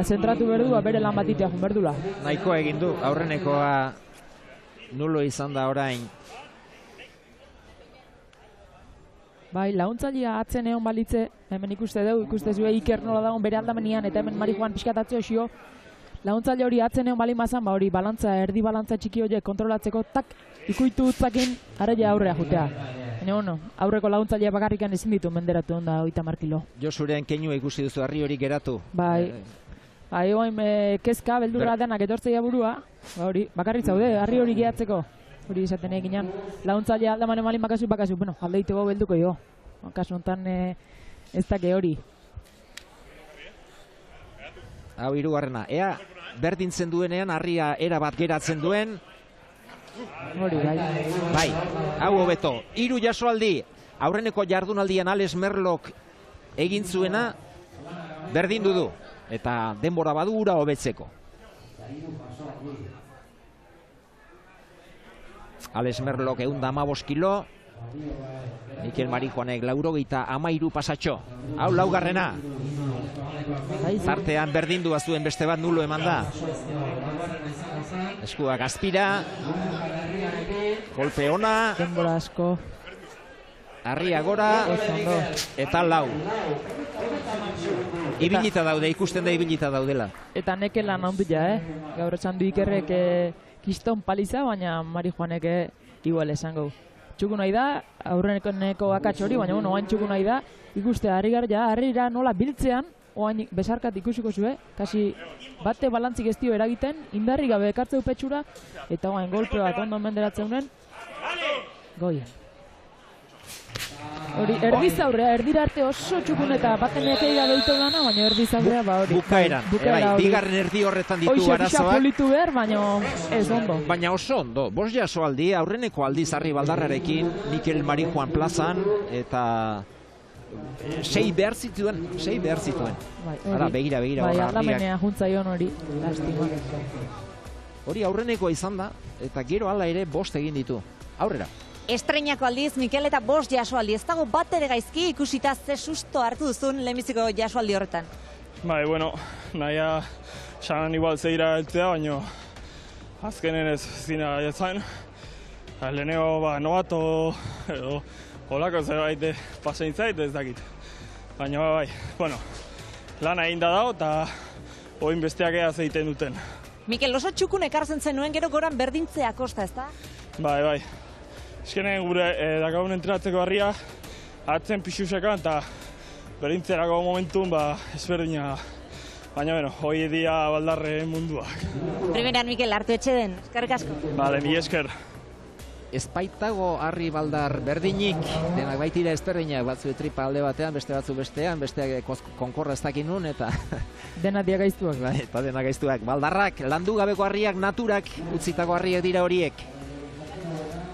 zentratu berdua bere lan batitea jun berdula. Nahikoa egin du, aurrenekoa nulo izan da orain. Bai, launtzailea atzen egon balitze, hemen ikuste zue Iker nola dagoen bere aldamenian, eta hemen Marijuan pixkatatzeo xio, launtzaile hori atzen egon balitzan, hori erdi balantza txiki horiek kontrolatzeko, tak, ikuitu utzakin, arraia aurrea jutea. Baina, aurreko launtzailea bakarrikan ezin ditu menderatu onda 30 kilo. Josuren keinua ikusi duzu, Arri hori geratu. Bai, oain kezka, beldurra denak etortzeia burua, hori, bakarrik zaude, Arri hori gehatzeko. Hori izaten eginan, launtzailea aldamanen malin bakazu, bueno, aldeiteko belduko jo. Kasu honetan ez dake hori. Hau hirugarrena, ea berdintzen duenean Arria era bat geratzen duen. Hori, bai. Bai, hau hobeto. 3 jasoaldi, aurreneko jardunaldian Alex Merlok egin zuena, berdindu du. Eta denbora badura hobetzeko. Alex Merlok 115 kilo, Mikel Marijuanek 93 pasatxo. Hau laugarrena. Zartean berdindua zuen beste bat nulo eman da. Eskuak azpira. Golpe ona. Denbora asko. Arria gora. Eta lau. Ibilita daude, ikusten da ibilita daudela. Eta neke lan handia, gaur esan du Ikerrek kiston paliza, baina Marijuanek igual esango. Txuku nahi da, aurreneko akats hori, baina oain txuku nahi da, ikuste harrira nola biltzean, oain besarkat ikusiko zue, kasi bate balantzik ez dio eragiten, indarri gabe ekartzeu petxura, eta oain golpe bat ondo menderatzen duen, goien. Hori, erdizaurrea, erdira arte oso txukun eta baten ekeiga behitu gana, baina erdizaurrea hori. Bukaeran, bigarren erdi horretan ditu arazoak. Hoxe politu behar, baina ez ondo. Baina oso ondo, 5 jasoaldi, aurreneko aldiz Arri baldarrarekin, Mikel Marijuan plazan, eta 6 behar zituen. Hala, begira. Bai, aldamenea juntzaion hori, lastima. Hori aurrenekoa izan da, eta gero hala ere 5 egin ditu. Aurrera. Estreinako aldiz, Mikel, eta 5 jasoaldi. Ez dago bat ere gaizki ikusita ze susto hartu duzun lehenbiziko jasoaldi horretan. Bai, bueno, nahia xanan igual zeira eltzea, baina azkenen ez zina jatzen. Leheneo nobato edo holako zerbait pasein zait ez dakit. Baina bai, bueno, lana egin da dago eta oin besteak egaz egiten duten. Mikel, oso txukun ekartzen zenuen gero goran berdintzea kosta, ezta? Bai. Eskenen gure dakagun entrenatzeko harria, atzen pixusekan eta berdintzerako momentun ezberdina. Baina, hoi dia baldarre munduak. Primeran, Mikel, hartu etxe den, eskerrik asko. Bale, mi esker. Ez baitago harri baldar berdinik, denak baitira ezberdinak, batzu tripa alde batean, beste batzu bestean, besteak konkorra ez dakin nun, eta... Dena diagaiztuak. Eta dena gaiztuak. Baldarrak, landu gabeko harriak, naturak, utzitako harriak dira horiek.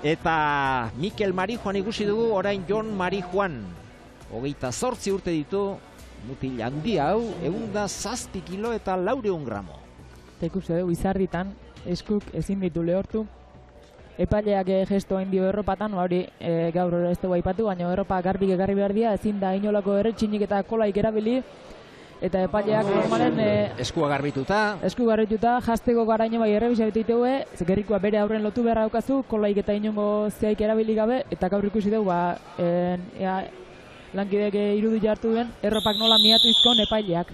Eta Mikel Marijuan ikusi dugu, orain Jon Marijuan. 28 urte ditu, mutil handi hau, 107 kilo eta 400 gramo. Eta ikusi dugu, izarritan, eskuk ezin ditu lehortu. Epaileak gesto hain dio erropatan, hori gaur ez dugu aipatu, baina erropa garbik egarri behar dira, ezin da inolako erretxinik eta kolaik erabili, eta epaileak normalen... Eskua garbituta. Esku garbituta, jazteko garaino bai errebisa betitegue, gerrikoa bere aurren lotu beharra daukazu, kolaik eta inongo zehaik erabili gabe, eta gaur ikusi dugu, lankidek irudi jartu duen, erropak nola miatu izkon epaileak.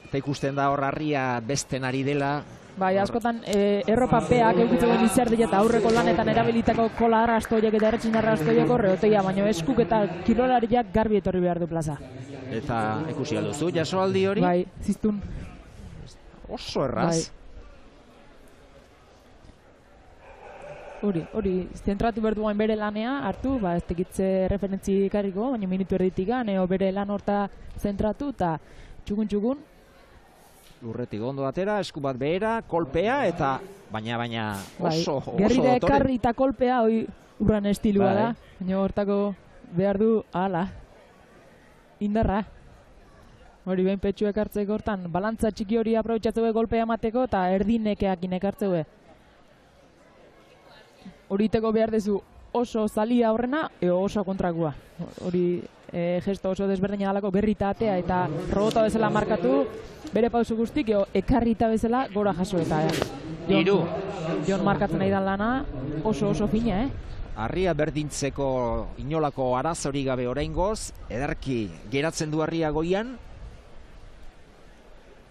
Eta ikusten da hor harria besten ari dela. Bai, askotan erropa peak eukituen izerdi eta aurreko lanetan erabilitako kola arrastoiek eta erretxin arrastoiek horre otoia, baina eskuk eta kirolariak garbi etorri behar du plaza. Eta ikusi alduzu, jasoaldi hori? Bai, ziztun. Oso erraz. Bai. Hori, zentratu behar duan bere lanea hartu, ez tekitze referentzi ikarriko, baina minutu erditikan, bere lan horta zentratu eta txukun. Lurretik ondo atera, esku bat behera, kolpea, eta baina oso gerrira ekarri eta kolpea, hoi urran estilua da, baina hortako behar du, ala, indarra. Hori behin petxu ekartzeko hortan, balantza txiki hori aprobetxatzeu golpea emateko eta erdinekeakin ekartzeu. Hori iteko behar dezu oso zalia horrena, oso kontrakua. Hori gesto oso desberdina dalako berrita atea eta robota bezala markatu, bere pausu guztik, ekarrita bezala gora jaso eta. Jon markatzen nahi dan lana oso fina, Harria berdintzeko inolako arazori gabe oraingoz, ederki geratzen du harria goian.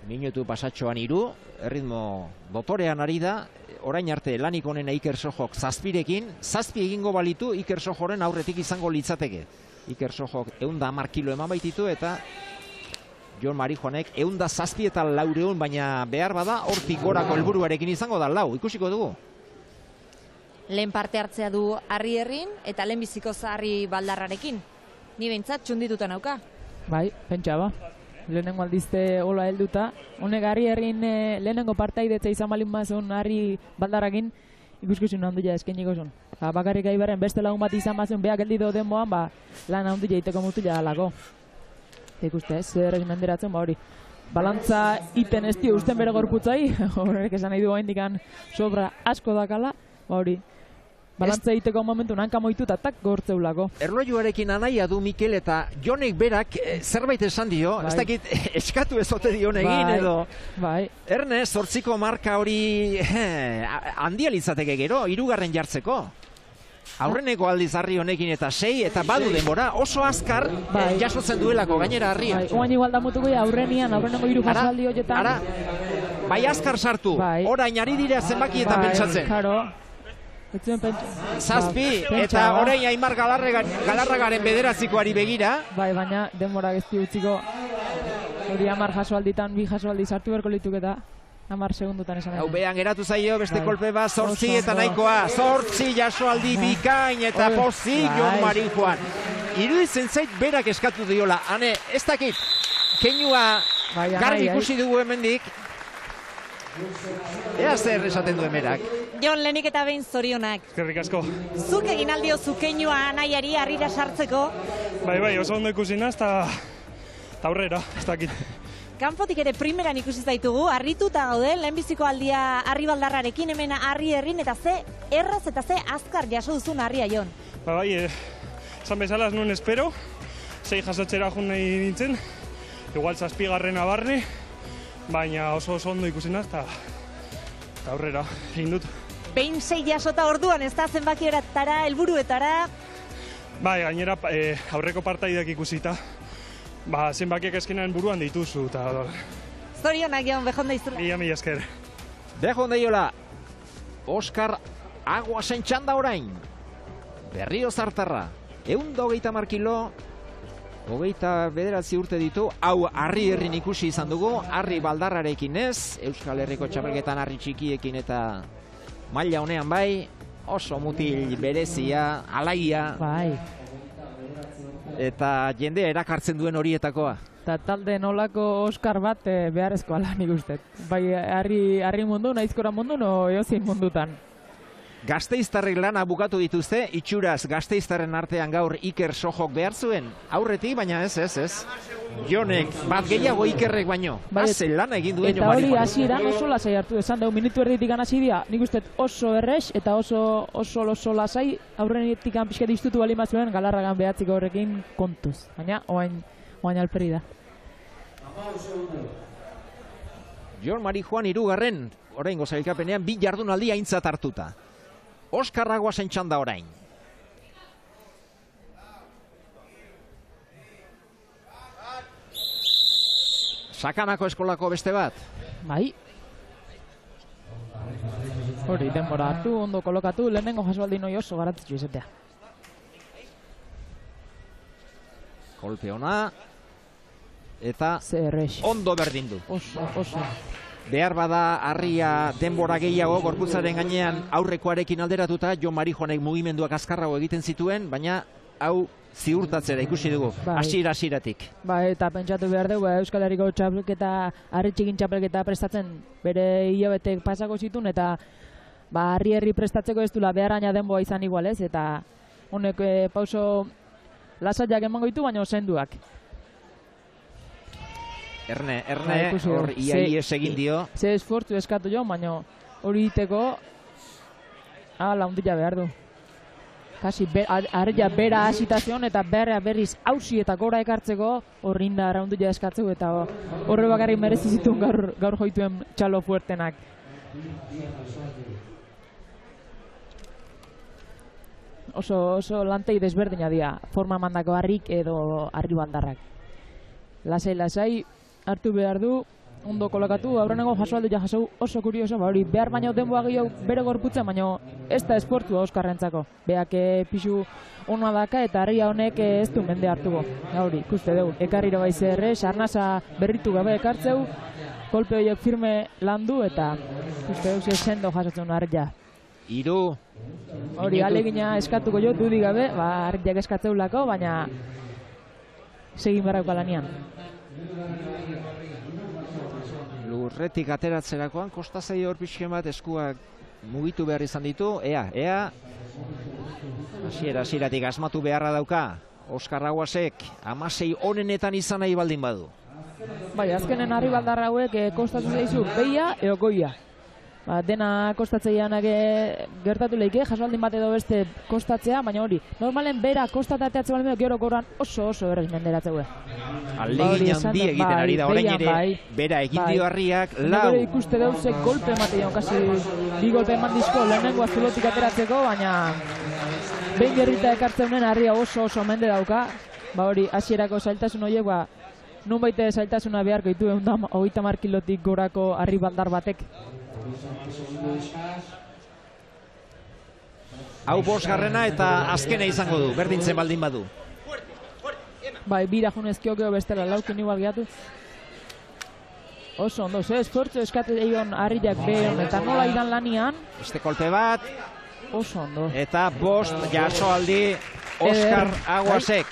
Minutu pasatxoan 3, erritmo dotorean ari da, orain arte lanik honena Iker Sojok 7rekin, 7 egingo balitu Iker Sojoren aurretik izango litzateke. Iker Sojok 110 kilo eman baititu eta Jon Marijuanek 107 eta 400, baina behar bada hortik gorako helburuarekin izango da 4, ikusiko dugu. Lehen parte hartzea du harri herrin eta lehen biziko harri baldarrarekin. Ni behintzat txundituta nauka. Bai, pentsa ba. Lehenengo aldizte hola helduta. Honek harri herrin lehenengo partaidetza izan balin mazun harri baldarrakin, ikuskuzun handia eskeniko zon. Bakarrik aibarren beste lagun bat izan bazun, beak heldido denboan, lan handia iteko mutila dalako. Ikuste, zer egin menderatzen, hori. Balantza iten ez dio usten bere gorputzai, horrek esan nahi du haindikan sobra asko dakala, hori. Balantza egiteko momentu nanka moitu eta tak gortzeulako. Erlojuarekin anaia du Mikel eta Jonek berak zerbait esan dio, ez dakit eskatu ez ote dion egin edo. Bai. Erne, 8ko marka hori handia litzateke gero, 3. jartzeko. Aurreneko aldiz harri honekin eta 6 eta badu denbora, oso azkar jasotzen duelako gainera harria. Oain igual damutuko aurrenengo 3 jasoaldi horietan. Bai azkar sartu, orain ari dira zenbaki eta pentsatzen. Zazpi, eta orain Aimar Galarragaren bederatzikoari begira. Bai, baina denbora gezti utziko hori 10 jasoalditan 2 jasoaldi sartu berko lituk eta 10 segundutan esan. Hau behan geratu zaio, beste kolpe bat, 8 eta nahikoa. 8 jasoaldi bikain eta pozik Jon Marijuan. Iruditzen zait berak eskatu diola. Hane, ez dakit, keinua garbi ikusi dugu hemendik. Ea zer esaten duen berak. Jon, lehenik eta behin zorionak. Eskerrik asko. Zuk egin aldio zukeinua anaiari harrira sartzeko. Bai, oso ondo ikusi naz, eta aurrera, ez dakit. Kanpotik ere primeran ikusi zaitugu, harrituta gaude, lehenbiziko aldia harri baldarrarekin, hemen harri herrin, eta ze erraz eta ze azkar jaso duzun harria, Jon. Bai, esan bezala ez nuen espero, 6 jasotzera jun nahi nintzen, igual 7 barne, baina oso ondo ikusi naz, eta aurrera, egin dut. Behin 6 jasota orduan, ez da zenbakieratara, helburuetara? Bai, gainera aurreko partaideak ikusita, zenbakiak eskenean buruan dituzu, eta... Zorionak, Jon, behonda izula. Mila esker. Dejo ondaiola, Oskar Aguasen txanda orain. Berrio zartarra, 130 kilo, 29 urte ditu, hau Harri Herrin ikusi izan dugu, Harri Baldarrarekin ez, Euskal Herriko txapelketan Harri txikiekin eta maila honean bai, oso mutil berezia, alaia. Bai. Eta jendea erakartzen duen horietakoa. Eta talde nolako Oskar bat beharrezkoa lan nik uste. Bai, harri mundu, naizkora mundu, no eozin mundutan. Gasteiztarrek lana bukatu dituzte, itxuraz Gasteiztarren artean gaur Iker Sojok behar zuen. Aurretik, baina ez. Jonek, bat gehiago Ikerrek baino. Hazen lana egin duen Jo Marijuanek. Eta hori hasieran oso lasai hartu esan dugu, minutu erditik hasi dira. Nik uste oso errex eta oso lasai aurrenetik pixka diztutu bali mazuen Galarragan behatziko horrekin kontuz. Baina, oain alperri da. Jon Marijuan hirugarren, oraingo sailkapenean 2 jardunaldi aintzat hartuta. Oskar Aguasen txanda orain. Sakanako eskolako beste bat. Bai. Hori, denbora hartu, ondo kolokatu, lehenengo jasoaldi noi oso garrantzitsu izatea. Kolpe ona. Eta ondo berdin du. Oso. Behar bada Harria denbora gehiago gorputzaren gainean aurrekoarekin alderatuta, Jon Marijuanek mugimenduak azkarrago egiten zituen, baina hau ziurtatzera ikusi dugu, hasieratik. Eta pentsatu behar dugu, Euskal Herriko txapelketa, Harri txikin txapelketa prestatzen bere hilabetek pasako zituen, eta Harri Herri prestatzeko ez dula beharaina denboa izan igualez, eta honek pauso lasaiak emango ditu, baina zenduak. Erne, hor iaiez egin dio. Ze esfortzu eskatu jo, baina hori iteko laundila behar du. Kasi Harria bera hasitazion eta berriz hausi eta gora ekartzeko horri inda raundila eskatzeko eta horre bakarrik merezi zituen gaur joituen txalo fuertenak. Oso lantei desberdina dira, forma mandako Harrik edo Harri Baldarrak. Lasai hartu behar du, ondo kolokatu, aurrenengo jasoaldi jasau oso kurioso, hori behar baino denboa gehiago bere gorputzen, baino ez da esportua Oskarrentzako. Beak pixu ona daka eta Harria honek ez du mende hartuko. Hori, ikuste dugu, ekarriro bai zerre, sarnasa berritu gabe ekartzeu, kolpe horiek firme landu eta ikuste dugu sendo jasotzen Harria. Hiru. Hori, alegina eskatuko jo, dudik gabe, Harriak eskatzeulako, baina segin berrauka lanian. Lurretik ateratzerakoan, kostazai hor pixken bat eskuak mugitu behar izan ditu, ea hasieratik asmatu beharra dauka Oskar Aguasek, 16 onenetan izan nahi baldin badu. Bai, azkenen Harri Baldarra hauek kostatu zaizu behia edo goia. Dena kostatzeianak gertatu lehike, jasoaldin bat edo beste kostatzea, baina hori, normalen bera kostatateatzen baldin gero goran oso errez menderatzeu. Alegin handi egiten ari da, orain ere, bera egin dio Harriak, lau. Ikuste dauzek golpe ematean, kasi bi golpe eman dizko lehenengoa zulotik ateratzeko, baina behin gerrita ekartzeunen Harria oso mende dauka. Hori, hasierako zailtasun horiek, nun baite zailtasuna beharko ditu 30 kilotik gorako Harri Baldar batek. Hau bosgarrena eta azkena izango du, berdintzen baldin badu. Bai, bira junezkiokeo bestela laukin igual gehiatu. Oso ondo, ze esfortzu eskate egon Harriak behon eta nola idan lanian. Este kolpe bat. Oso ondo. Eta bost jasoaldi Oskar Aguasek.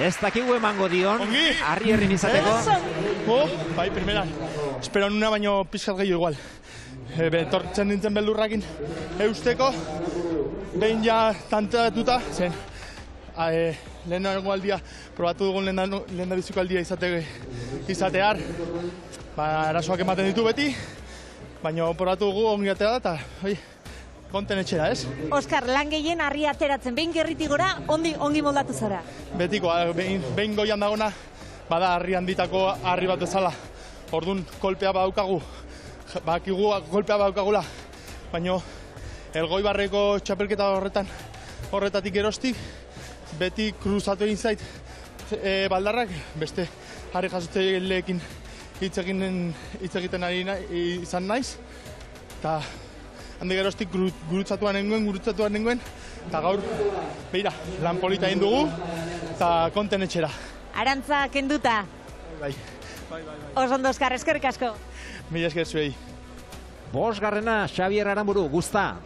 Ez dakigu emango dion, Harri Herrin izateko. Bai, primera. Espero nuna baino pizkat gehiago igual. Tortzen dintzen beldurrakin eusteko, behin ja tantatuta, zen. Lehenago aldia, probatu dugun lehen da biziko aldia izatear. Erasoak ematen ditu beti, baina probatu dugu ongi atera da, eta konten etxera, ez? Oskar, lan gehien Harri ateratzen, behin gerritik gora, ongi moldatu zara? Betiko, behin goian dagona, bada Harri handitako Harri bat bezala. Orduan, kolpea badaukagu, bakigu kolpea badaukagula, baina Elgoi Barreko txapelketa horretatik erostik, beti kruzatu egin zait baldarrak, beste harri jasotzaileekin hitz egiten ari izan naiz. Eta handi geroztik gurutzatuan nengoen, eta gaur, behira, lan polita egin dugu, eta konten etxera. Arantza kenduta. Bai. Oso ondo Oskar, eskerrik asko. Mila esker zuei. 5. Xabier Aranburu, Guzta.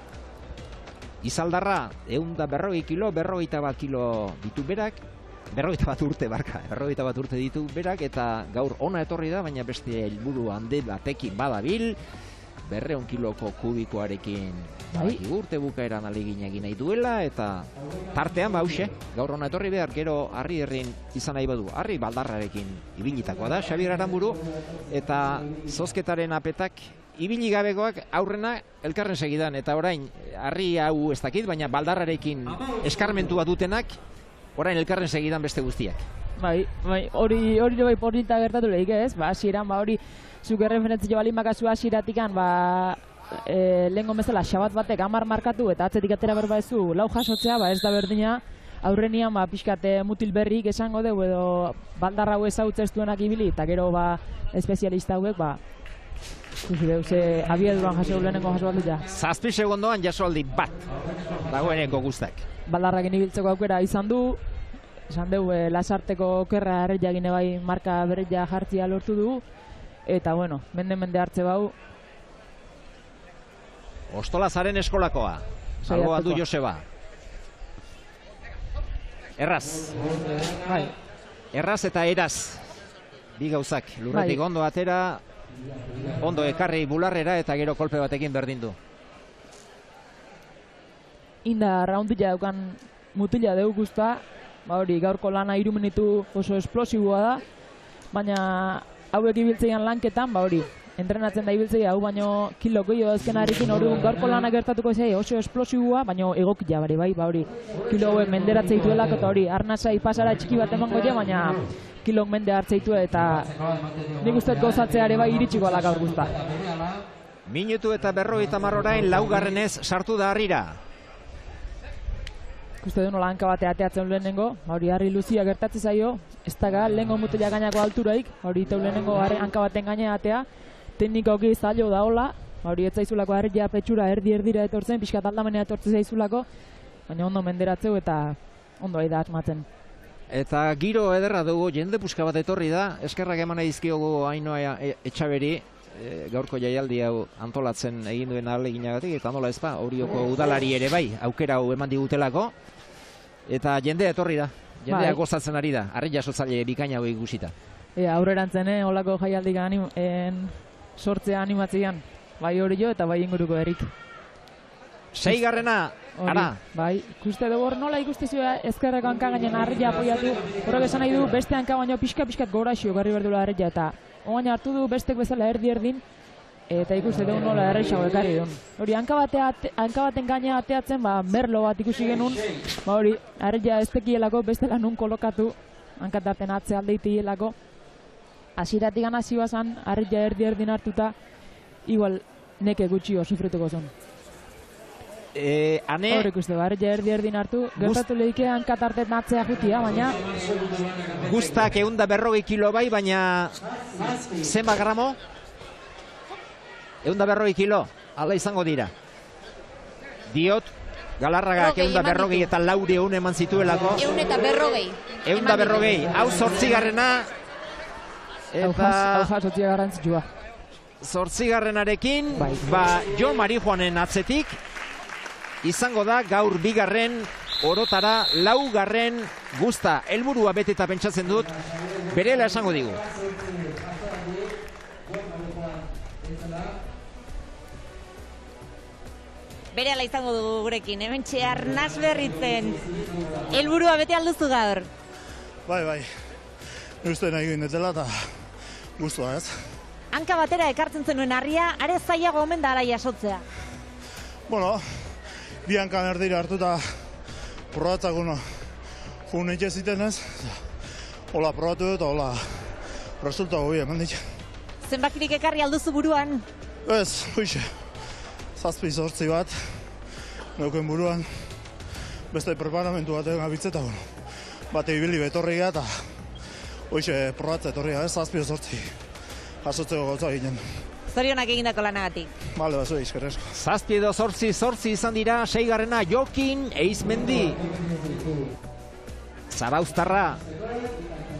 Izaldarra, 140 kilo, 41 kilo ditu berak. 41 urte ditu berak, eta gaur ona etorri da, baina beste helburu handi batekin badabil. 200 kiloko kubikoarekin urte bukaeran alegin egin nahi duela, eta tartean hauxe, gaur ona etorri behar, gero Harri Herrin izan nahi badu. Harri baldarrarekin ibilitakoa da, Xabier Aranburu, eta zozketaren apetak ibili gabegoak aurrena elkarren segidan, eta orain Harri hau ez dakit, baina baldarrarekin eskarmentua dutenak, orain elkarren segidan beste guztiak. Bai, hori bai polita gertatu lehik ez, hasieran hori zuk erreferentzio bali makazu hasieratik lehengo bezala xabat batek 10 markatu eta atzetik atera berba ezu 4 jasotzea, ez da berdina aurrenian pixkate mutil berrik esango dugu edo baldarra hau ezagutzen ez duenak ibili, eta gero espezialista hauek ze abiaduran jaso lehenengo jaso aldia. 7 segundoan jasoaldi bat dagoeneko Guztak. Baldarrakin ibiltzeko aukera izan du, esan dugu lasarteko okerra erreia gine bai marka berreia jartzia lortu dugu, eta bueno, mende hartze bau. Ostolazaren eskolakoa, salgo aldu Joseba. Erraz. Bai. Erraz eta eraz. Bi gauzak, lurretik ondo atera, ondo ekarri bularrera eta gero kolpe batekin berdin du. Inda raundila daukan mutila dugu Guzta, hori gaurko lana 3 minutu oso esplosiboa da, baina hauek ibiltzeian lanketan, hori, entrenatzen da ibiltzeia, hau baino kilo gehiago azken harrikin, hori gaurko lana gertatuko izai oso esplosiboa, baino egokia bai, hori, kilo hauek menderatzea dituelako, eta hori, arnazai pasara txiki bat emango ja, baina kilok mende hartzea ditu, eta nik uste gozatzeare bai iritsiko alak gaur Guzta. Minutu eta 50 orain 4. sartu da Harrira. Uste du nola hanka batea ateatzen lehenengo, hori Harri luzia gertatzen zaio, ez da lehengo mutila gainako alturaik, hori teu lehenengo hanka baten gaine atea, teknikoki zailo da hola, hori ez zaizulako Harria petxura erdira etortzen, pixkat aldamenea etortzen zaizulako, baina ondo menderatzeu eta ondo da asmatzen. Eta giro ederra dugu, jende puska bat etorri da, eskerrak eman dizkiogu Ainoa Etxaberi, gaurko jaialdi hau antolatzen egin duen ahaleginagatik, eta nola ezpa, Orioko udalari ere bai, aukera hau eman digutelako, eta jendea etorri da, jendea gozatzen ari da, Harri jasotzaile bikaina hau ikusita. Aurrerantzen, holako jaialdik sortzea animatzean, bai hori jo eta bai inguruko erik. 6. Ara. Bai, ikuste dugu hor nola ikustizu ezkerreko hanka gainen Harria apoiatu, horrek esan nahi du beste hanka baino pixka goraxio garri berdula Harria, eta oain hartu du bestek bezala erdin, eta ikuste dugu nola erreixago ekarri duen. Hori, hanka baten gaina ateatzen, merlo bat ikusi genuen, hori, Harria ez tekielako bestela nun kolokatu, hankatarten atze aldeite hielako, hasieratik hasi bazan, Harria erdin hartuta, igual neke gutxio sufrituko zen. Hor ikuste, Harria erdin hartu, gertatu lehike hankatarten atzea jutia, baina Guztak 140 kilo bai, baina zenba gramo? 140 kilo, ala izango dira. Diot, Galarragak 140 eta 400 eman zituelako. 140, hau 8. Eta 8 garrantzitsua. 8. Jon Marijuanen atzetik, izango da gaur 2. orotara 4. Guzta. Helburua beteta pentsatzen dut, berela esango digu. Berehala izango dugu gurekin, hementxe Arnaz Berritzen. Helburua bete alduzu gaur? Bai. Uste nahi ginetela eta guztua ez. Hanka batera ekartzen zenuen Harria, are zailago omen da ara jasotzea. Bueno, bi hankan erdira hartuta probatzak jun eitxe ziten ez. Hola probatu dut, hola resultago bi eman ditxe. Zenbakirik ekarri alduzu buruan? Ez, hoixe. 7-8 bat, neuken buruan, beste preparamentu batean abitzeta, bate ibili betorria eta hoxe probatza etorria, 7-8 jasotzeko gauza eginen. Zorionak egindako lanagatik. Bale, bazu, eskerrik asko. 7-8 izan dira, 6. Jokin Eizmendi. Zarauztarra,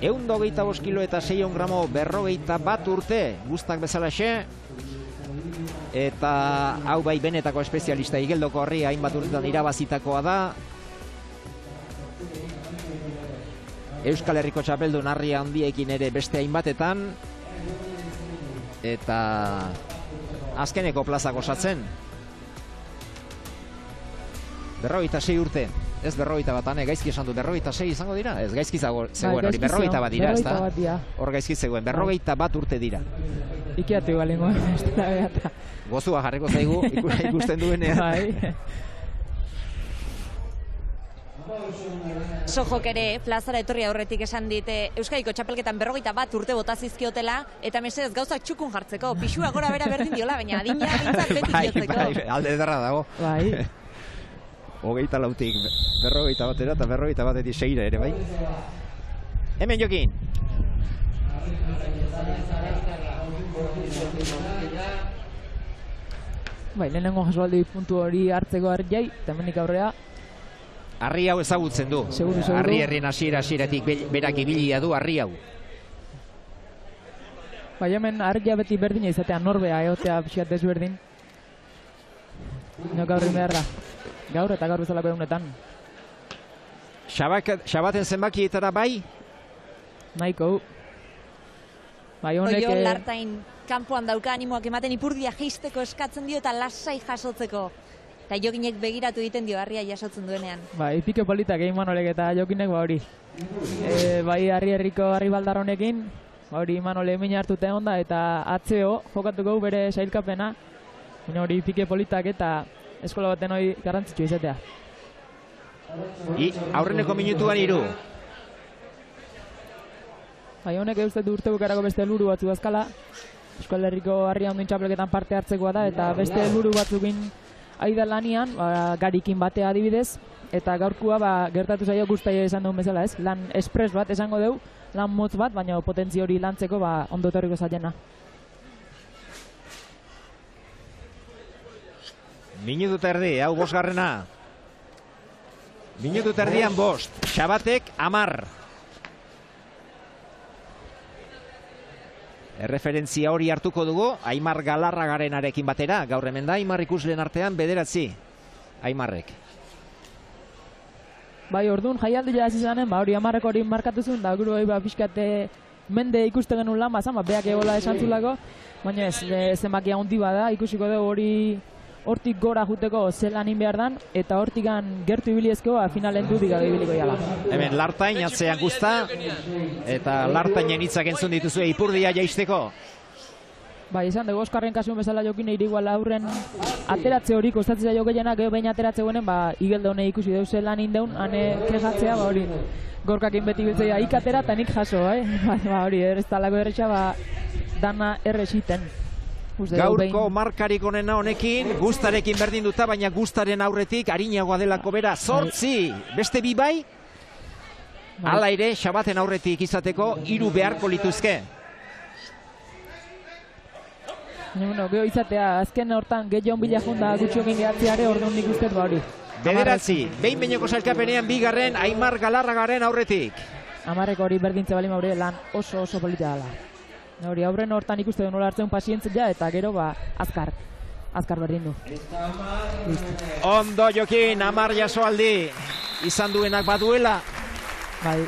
125 kilo eta 600 gramo 41 urte, guztak bezalaxe. Eta hau bai benetako espezialista Igeldoko Horri hainbat urtetan irabazitakoa da. Euskal Herriko txapeldun harri handiekin ere beste hainbatetan. Eta azkeneko plazak osatzen. 46 urte. Ez 41, gaizki esan du, 46 izango dira? Ez, gaizki zegoen hori, 41 dira, ez da? Hor gaizki zegoen, 41 urte dira. Ikiatu galengo, ez da behata. Gozua jarriko zaigu, ikusten duenean. Bai. Sojok ere plazara etorri aurretik esan dit Euskadiko txapelketan 41 urte bota zizkiotela, eta mesedez gauzak txukun jartzeko, pixua gora bera berdin diola, baina adina bintzat beti jotzeko. Bai, alde ederra dago. Bai. 24-tik 41 eta 41-etik 6 ere, bai. Hemen Jokin. Bai, lehenengo jasoaldi puntu hori hartzeko Arjai, eta hemendik aurrea. Harri hau ezagutzen du. Seguru. Harri herrien hasieratik berak ibilia du harri hau. Bai, hemen Arja beti berdina izatea norbea, egotea pixkat desberdin. No gaur behar da. Gaur eta gaur bezalako egunetan. Xabaten zenbakietara bai? Nahiko. Bai, honek... Oio Lartain kanpoan dauka animoak ematen ipurdia jeisteko eskatzen dio eta lasai jasotzeko. Eta Jokinek begiratu egiten dio harria jasotzen duenean. Bai, pike politak egin Manolek eta Jokinek ba hori. Bai, herriko harri baldar honekin, hori Manole min hartute onda eta atzeo jokatuko bere sailkapena. Hori pike politak eta eskola baten hori garrantzitsu izatea. Aurreneko minutuan 3. Bai, honek uste du urte bukarako beste helburu batzu azkala. Euskal Herriko harri handuen txapelketan parte hartzekoa da eta beste helburu batzukin aida lanian, garikin batea adibidez, eta gaurkua gertatu zaio guztaia esan duen bezala, ez? Lan espres bat esango dugu, lan motz bat, baina potentzi hori lantzeko ondo etorriko zailena. Minutu eta erdi, hau 5. Minutu eta erdian 5, Xabatek 10. Erreferentzia hori hartuko dugu, Aimar Galarragarenarekin batera, gaur hemen da, Aimar ikusleen artean 9, Aimarrek. Bai, orduan, jaialdia hasi zanen, hori 10 hori markatu zuen, da guru hori pixkate mende ikusten genuen lan bazan, beak egola esan zulako, baina ez zenbakia handi bada, ikusiko dugu hori hortik gora juteko zelanin behar dan, eta hortikan gertu ibiliezko finalen dudik ibiliko jala. Hemen Lartain atzean guzta, eta Lartainen hitzak entzun dituzue ipurdia jaisteko. Bai, izan dugu Oskarren kasuan bezala Jokin igual aurren ateratze hori kostatzen zaio gehienak, baina ateratze guenen, Igeldo hone ikusi dugu zelanin deun, hane kejatzea, hori gorkakin beti biltzea ikatera eta nik jaso, hori ez talako erretxa, dana erresiten. Gaurko markarik onena honekin, Guztarekin berdin duta, baina Guztaren aurretik harinagoa delako bera, 8, beste 2 bai? Hala ere, Xabaten aurretik izateko 3 beharko lituzke. Geho izatea, azken hortan gehiago bila jonda gutxokin gehatzeare, orduan nik ustez hori. 9, behin behineko sailkapenean 2, Aimar Galarragaren aurretik. 10 hori berdintze bali maure lan oso politia dela. Hori aurren hortan ikuste du nola hartzen pazientzia eta gero azkar berdin du. Ondo Jokin, 10 jasoaldi izan duenak baduela. Bai.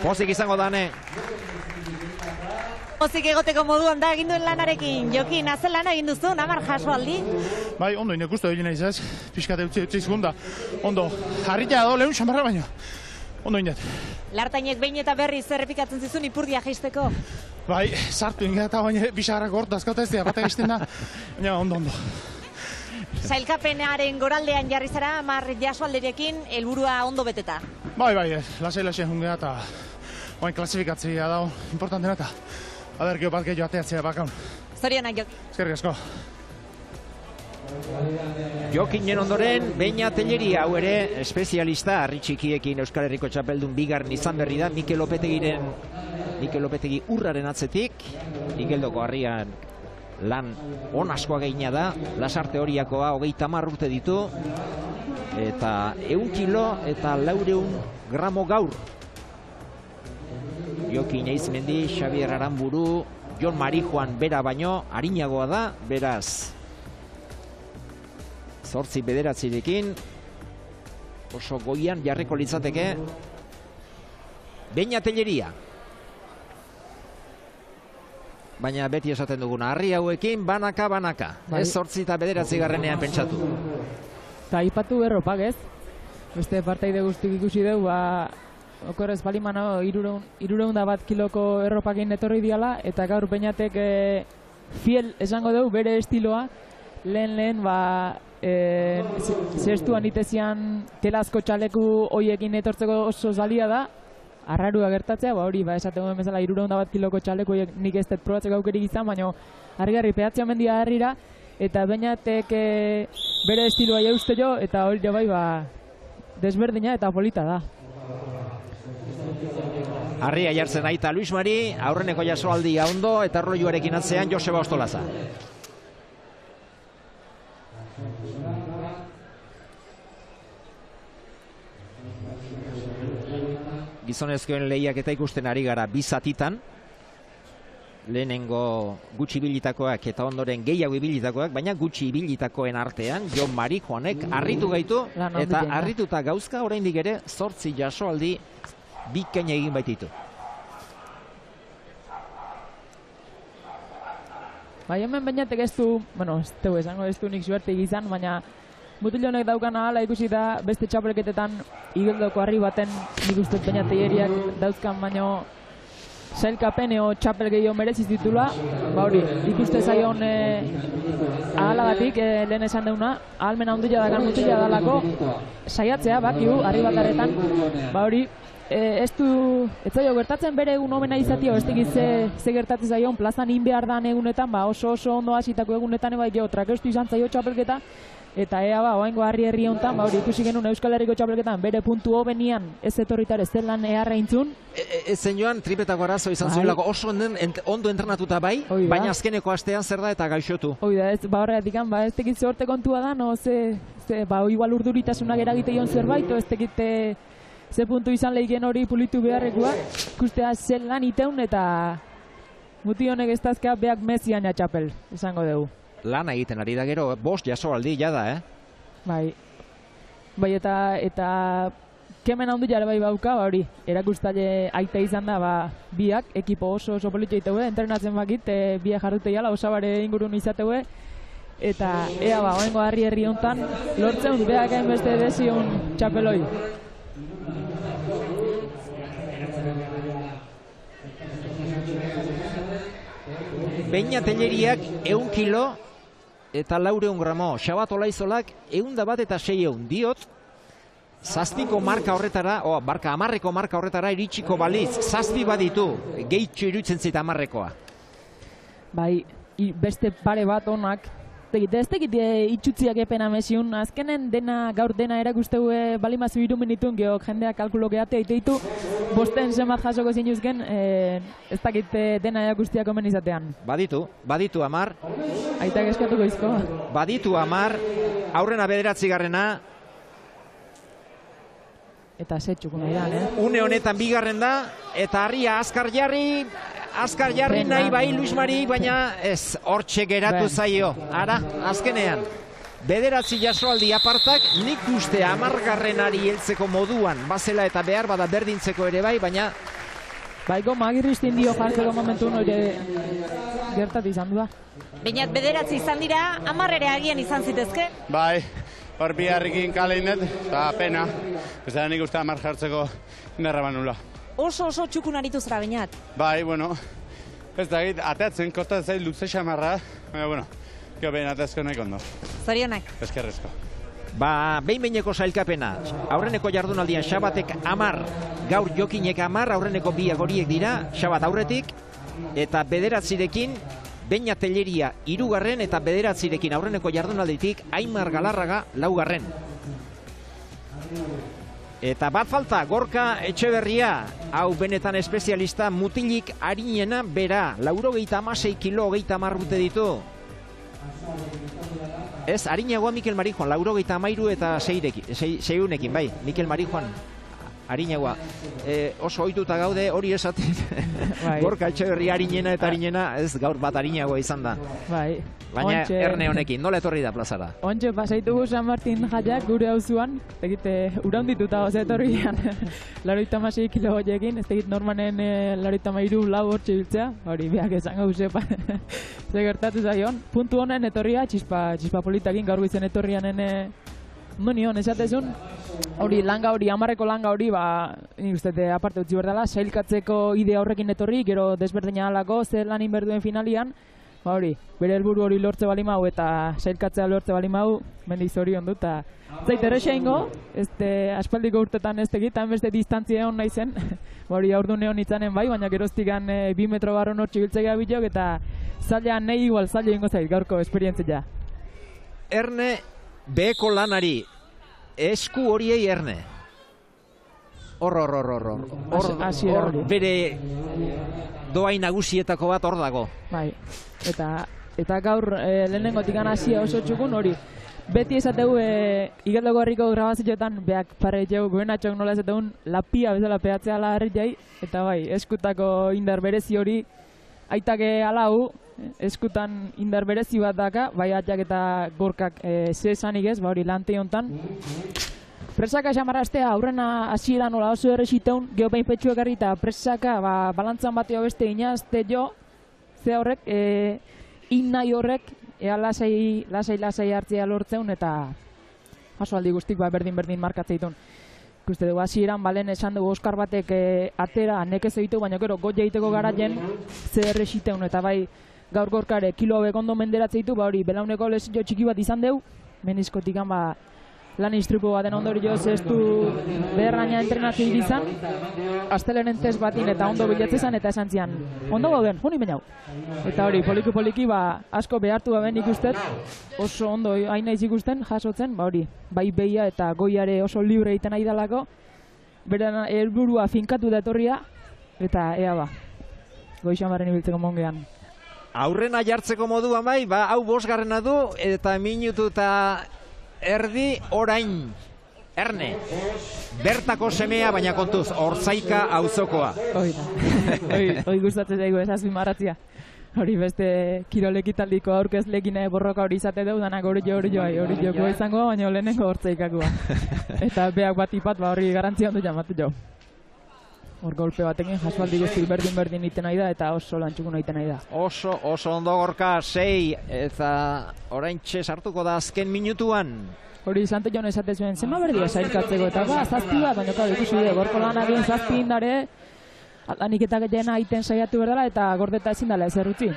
Pozik izango dane. Pozik egoteko moduan da egin duen lanarekin. Jokin, azen lana egin duzu, 10 jasoaldi? Bai, ondo inekustu egin nahiz ez, pixkate utzi izgunda. Ondo, harrita edo lehun xamarra baino. Ondo indet. Lartainek behin eta berriz errepikatzen zizun ipurdia jeisteko? Bai, sartu ingeta baina bisagarrak hor dazkota ez dira, bat egizten da. Baina ondo. Sailkapenaren goraldean jarri zara, 10 jasoalderekin, helburua ondo beteta. Bai, lasai jungea eta oain klasifikatzea dago, importantena eta ader geho bat gehiago ateatzea bakaun. Zorionak Jokin. Eskerrik asko. Jokinen ondoren, Beña Telleria, hau ere espezialista, harri txikiekin Euskal Herriko txapeldun bigarren izan berri da, Mikel Lopetegi urraren atzetik, Igeldoko harrian lan on askoa geina da, Lasarte Horiakoa 30 urte ditu, eta 100 kilo eta 400 gramo gaur. Jokin Eizmendi, Xabier Aranburu, Jon Marijuan bera baino, harinagoa da, beraz 8-9 oso goian jarriko litzateke Beña Telleria. Baina beti esaten duguna, harri hauekin banaka. Ez 8 eta 9 pentsatu. Eta aipatu berropak ez? Beste partaide guztik ikusi dugu, okorrez balimano 301 kiloko erropakin etorri diala, eta gaur Beñatek fiel esango dugu bere estiloa, lehen zestuan itezian telazko txaleku hoiekin etortzeko oso zalia da, arrarua gertatzea, hori esaten duen bezala 301 kiloko txaleku hoiek nik ez dut probatzeko aukerik izan, baina harri pehatzea mendia harrira, eta Beñatek bere estiloa jauste jo, eta hori bai desberdina eta polita da. Harria jartzen aita Luis Mari, aurreneko jasoaldia ondo, eta rolluarekin atzean Joseba Ostolaza. Gizonezkoen lehiaketa ikusten ari gara bi zatitan. Lehenengo gutxi ibilitakoak eta ondoren gehiago ibilitakoak, baina gutxi ibilitakoen artean Jon Marijuanek harritu gaitu, eta harrituta gauzka oraindik ere 8 jasoaldi bikaina egin baititu. Bai, hemen Beñatek ez du, ez du nik suertek izan, baina mutil honek daukana hala ikusi da beste txapelketetan Igeldoko harri baten nik uste Beña Telleriak dauzkan, baino sailkapen eo txapel gehiago mereziz ditula, hori, ikuste zaion ahalagatik lehen esan deuna, ahalmen handia dakan mutila dalako, saiatzea, bakiu, harri batarretan, hori, ez zaio gertatzen bere egun homena izatea, ez tegiz ze gertatzen zaion, plazan in behar dan egunetan, oso ondo hasitako egunetan, trakeustu izan zaio txapelketa, eta oaingo harri herri honetan, hori ikusi genuen Euskal Herriko txapelketan, bere puntu hobenian ez etorritar ez lan eharra intzun. Ezen joan, tripetako arazo izan zuelako oso ondo entrenatuta bai, baina azkeneko astean zer da eta gaixotu. Hoi da, horregatik, ez tekit ze horte kontua da, igual urduritasunak eragite zerbait, ez tekit ze puntu izan lehiken hori pulitu beharrekoa, ikustea zen lan iteun eta muti honek ez dazkea beak Mesian txapel, izango dugu. Lana egiten ari da gero, 5 jasoaldi jada, Bai, eta kemen handu jare bai bauka, hori, erakustaile aita izan da, biak, ekipo oso politia iteue, entrenatzen bakit, biak jarrute jala, osabare ingurun izateue, eta oengo harri herri honetan, lortzen beak hainbeste dezion txapeloi. Beña Telleriak 100 kilo eta 400 gramo, Xabat Olaizolak 101 eta 600 diot, 7ko marka horretara, amarreko marka horretara iritsiko baliz, 7 baditu, gehitxo iruditzen zita amarrekoa. Bai, beste pare bat onak, ez tekit itxutziak epena mesiun, azkenen gaur dena erakusteu balimazu 3 minitun, geok jendeak kalkulo gehatea iteitu, 5 zemat jasoko zinuzken, ez dakit dena erakustiak omen izatean. Baditu 10. Aitak eskatuko izko. Baditu 10, aurrena 9. Eta zetxuko nahi dan, Une honetan 2. da, eta harria azkar jarri nahi bai Luis Mari, baina ez, hortxe geratu zaio. Ara, azkenean, 9 jasoaldi apartak, nik uste 10. heltzeko moduan, bazela eta behar bada berdintzeko ere bai, baina... Baiko magirristin dio jartzeko momentu hori gertatu izan du da. Beñat 9 izan dira, 10 ere agian izan zitezke? Bai, hor biharrekin kaleinet, eta pena. Ez da nik uste 10 jartzeko indarra banula. Oso txukun aritu zara, Beñat. Bai, ez da egit, ateatzen kostatzen zait luze xamarra, baina, gero behin ateazko nahi kondo. Zorionak. Eskerrezko. Behin-behineko sailkapena, aurreneko jardunaldian Xabatek 10, gaur Jokinek 10, aurreneko biak horiek dira, Xabat aurretik, eta 9rekin Beña Telleria 3. eta 9. aurreneko jardunalditik Aimar Galarraga 4. Eta bat falta, Gorka Etxeberria, hau benetan espezialista, mutilik arinena bera, 96 kilo 30 urte ditu. Ez, arinagoa Mikel Marijuan, 93 eta 6 bai, Mikel Marijuan, arinagoa. Oso ohituta gaude, hori esaten, Gorka Etxeberria arinena eta arinena, ez gaur bat arinagoa izan da. Bai. Baina erne honekin, nola etorri da plazara? Ontxe, pasaitugu San Martin jaiak gure hauzuan, ez tegite uraundituta oza etorrian, 96 kilo hoiekin, ez tegit normanen 93 lau hortxe biltzea, hori behak esan gauze, ze gertatu zaion. Puntu honen etorria, txispa politakin gaur izen etorrianen nion, esatezun, hori langa hori, 10 langa hori, nik uste, aparte utzi berdala, sailkatzeko idea horrekin etorri, gero desberdina alako, zer lan inberduen finalian, hori, bere helburu hori lortze balimau eta sailkatzea lortze balimau, mendik zorion dut, eta zait errexe ingo, aspaldiko urtetan ez tegitan beste distantzia egon nahi zen, hori aurdu neon itzanen bai, baina geroztikan 2 metro barron hor txibiltzea bideok, eta zailean nahi igual zaile ingo zait, gaurko esperientzia. Erne, beheko lanari, esku horiei Erne. Hor, bere doai nagusietako bat hor dago. Bai, eta gaur lehenengotik hasia oso txukun hori. Beti esategu Igeldoko herriko grabazioetan beak paretxeu goenatxok nola esategun lapia bezala peatzea la herriai, eta bai, eskutako indar berezi hori aitake alau, eskutan indar berezi bat daka, bai atxak eta Gorkak zezanik ez, hori lante hontan. Presaka xamaraztea aurrena hasieran nola oso errexiteun, geopein petxuek harri eta presaka balantzan bateo beste inazte jo, ze horrek, nahi horrek, lasai hartzea lortzeun eta jaso aldi guztik berdin markatzeitun. Ikuste dugu hasieran balen esan dugu Oskar batek atera nekez egitu, baina gero got egiteko garaien ze errexiteun eta bai gaur Gorkare kilo bekondo menderatzeitu, hori belauneko lesio txiki bat izan deu, meniskotikan lan instruko baten ondorioz ez du beherraina entrenatzea izan, astelenen test batin eta ondo bilatzezan eta esan zian, ondo gauden, honi bainau. Eta hori, poliki asko behartu gaben ikustet, oso ondo hain naiz ikusten, jasotzen, hori, bai behia eta goiare oso libre egiten nahi dalako, beren helburua finkatu da etorria, eta ea goixamaren ibiltzeko mongean. Aurrena jartzeko moduan bai, hau 5. du, eta minutu eta erdi orain, Erne, bertako semea, baina kontuz, Ortzaika auzokoa. Hoi gustatzen zaigu ez azpimarratzea. Hori beste kirolekitaldiko aurkezlekin borroka hori izate dugu, danak hori joko izango, baina lehenengo Ortzaikakoa. Eta beak bat ipat, hori garantzia ondo jamatu jo. Hor golpe batekin jasualdi guzti berdin iten nahi da eta oso lantxukun egiten nahi da. Oso ondo Gorka, 6 eta orain sartuko da azken minutuan. Hori Sante Jon esate zuen, zema berdia sailkatzeko eta zazpi bat, baina ikusi dugu, Gorko lanagin zazpi indare, atlanik eta gehiena egiten saiatu berdala eta gordeta ezin dela ez errutzi.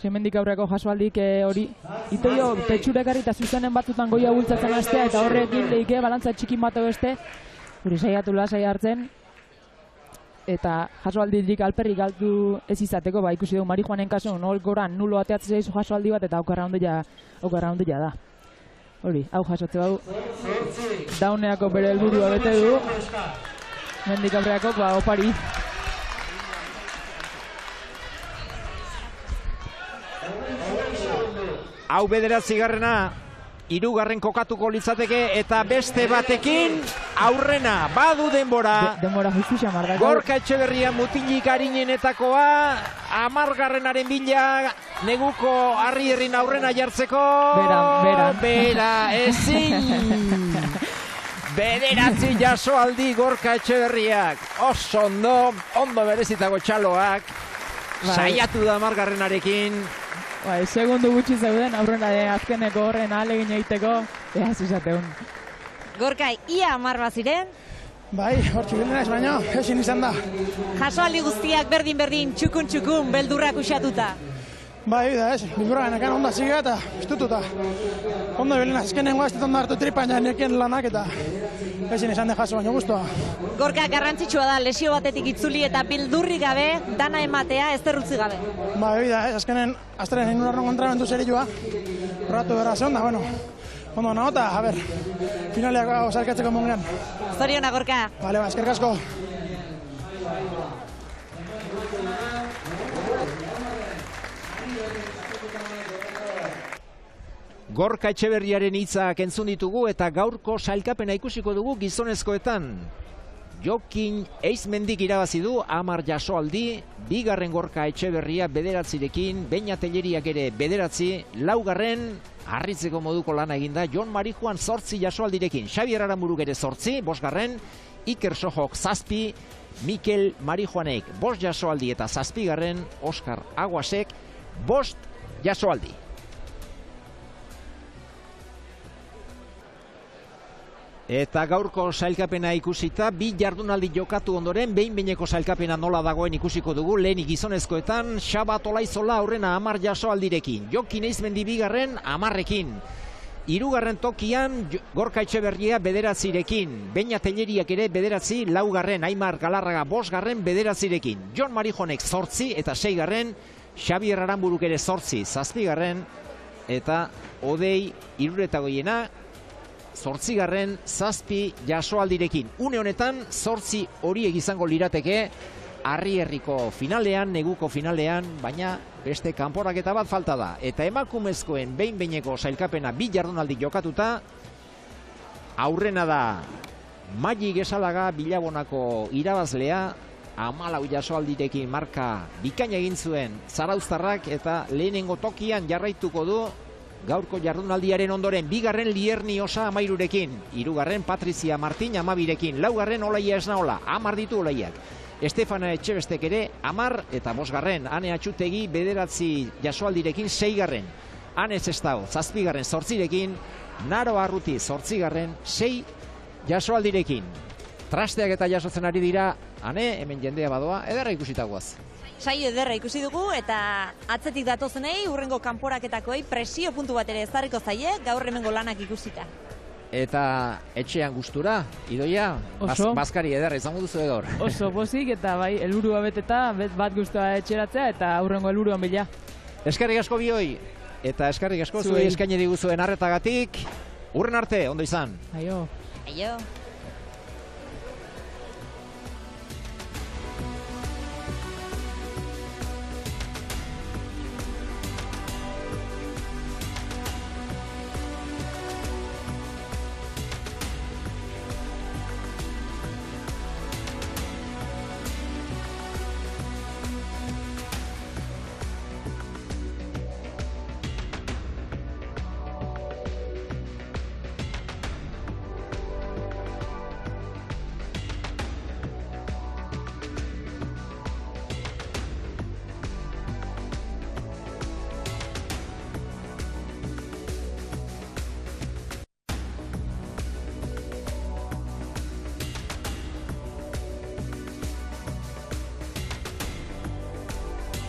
Hemendik aurreko jasualdik hori, ito jo, petxurekarri eta zuzenen batzutan goia bultzatzen hastea eta horrekin leike balantza txikin bat beste, hori saiatu lasai hartzen, eta jasoaldirik alperrik galdu ez izateko, ikusi dugu Marijuanen kasuan, hor goran nulo ateatzen zaizu jasoaldi bat, eta aukarra ondoia da. Hori, hau jasotze bau, dauneako bere helburua bete du, mendik aurreako, opari. Hau 9. 3. kokatuko litzateke eta beste batekin aurrena, badu denbora. Denbora justu xamar da. Gorka Etxeberria mutilik arinenetakoa, 10. bila, neguko harri herrin aurrena jartzeko. Bera, ezin. 9 jasoaldi Gorka Etxeberriak. Oso ondo berezitako txaloak. Saiatu da 10. Segundu gutxi zeuden, aurrena azkeneko horren ahalegin egiteko, ehaz izateun. Gorka, ia 10 baziren? Bai, hor txubilena ez baino, ezin izan da. Jasoaldi guztiak berdin, txukun, beldurrak usatuta. Bai, da ez, bilbura genekan onda ziga eta piztututa. Ondo ebelina, azkenengo ez ondo hartu tripaina nekien lanak eta ezin esan de jaso, baina guztua. Gorka, garrantzitsua da lesio batetik itzuli eta bildurri gabe, dana ematea ez derrutzi gabe. Bai, da ez, azkenen astren inurarron kontramentu zerioa, ratu bera zeon da, bueno, ondo nago eta, a ber, finaleak osarkatzeko mongean. Zoriona, Gorka. Bale, ba, eskerrik asko. Gorka Etxeberriaren hitzak entzun ditugu eta gaurko sailkapena ikusiko dugu gizonezkoetan. Jokin Eizmendik irabazi du 10 jasoaldi, bigarren Gorka Etxeberria 9rekin, Beña Telleriak ere 9, laugarren harritzeko moduko lana eginda Jon Marijuan 8 jasoaldirekin, Xabier Aranburuk ere 8, bosgarren, Iker Sojok 7, Mikel Marijuanek 5 jasoaldi eta 7garren, Oskar Aguasek 5 jasoaldi. Eta gaurko sailkapena ikusita, 2 jardunaldi jokatu ondoren, behin-behineko sailkapena nola dagoen ikusiko dugu, lehenik gizonezkoetan, Xabat Olaizola aurrena 10 jasoaldirekin, Jokin Eizmendi bigarren 10rekin. Hirugarren tokian, Gorka Etxeberria 9rekin, Beña Telleriak ere 9, laugarren, Aimar Galarraga 5garren 9rekin, Jon Marijonek 8 eta 6garren, Xabier Aranburuk ere 8, 7garren, eta Odei Iruretagoiena, 8garren 7 jasoaldirekin. Une honetan 8 horiek izango lirateke Arrierriko finalean, neguko finalean, baina beste kanporaketa bat falta da. Eta emakumezkoen behin-behineko sailkapena 2 jardunaldi jokatuta, aurrena da Maili Gesalaga Bilabonako irabazlea, 14 jasoaldirekin marka bikaina egin zuen zarauztarrak eta lehenengo tokian jarraituko du gaurko jardunaldiaren ondoren, bigarren Lierni Osa 13rekin, hirugarren Patrizia Martin 12rekin, laugarren Olaia Esnaola, 10 ditu Olaiak. Estefana Etxebestek ere 10 eta 5garren, Ane Atxutegi 9 jasoaldirekin 6garren, Ane Zestao 7garren 8rekin, Naro Arruti 8garren 6 jasoaldirekin. Trasteak eta jasotzen ari dira, Ane, hemen jendea badoa, ederra ikusitagoaz. Saio ederra ikusi dugu eta atzetik datozenei hurrengo kanporaketakoei presio puntu bat ere ezarriko zaie gaur hemengo lanak ikusita. Eta etxean gustura, Idoia, bazkari ederra izango duzu edor. Oso pozik eta bai, helburua beteta, bat gustua etxeratzea eta hurrengo helburuan bila. Eskerrik asko bioi, eta eskerrik asko zuei eskaini diguzuen arretagatik. Hurren arte, ondo izan. Aio. Aio.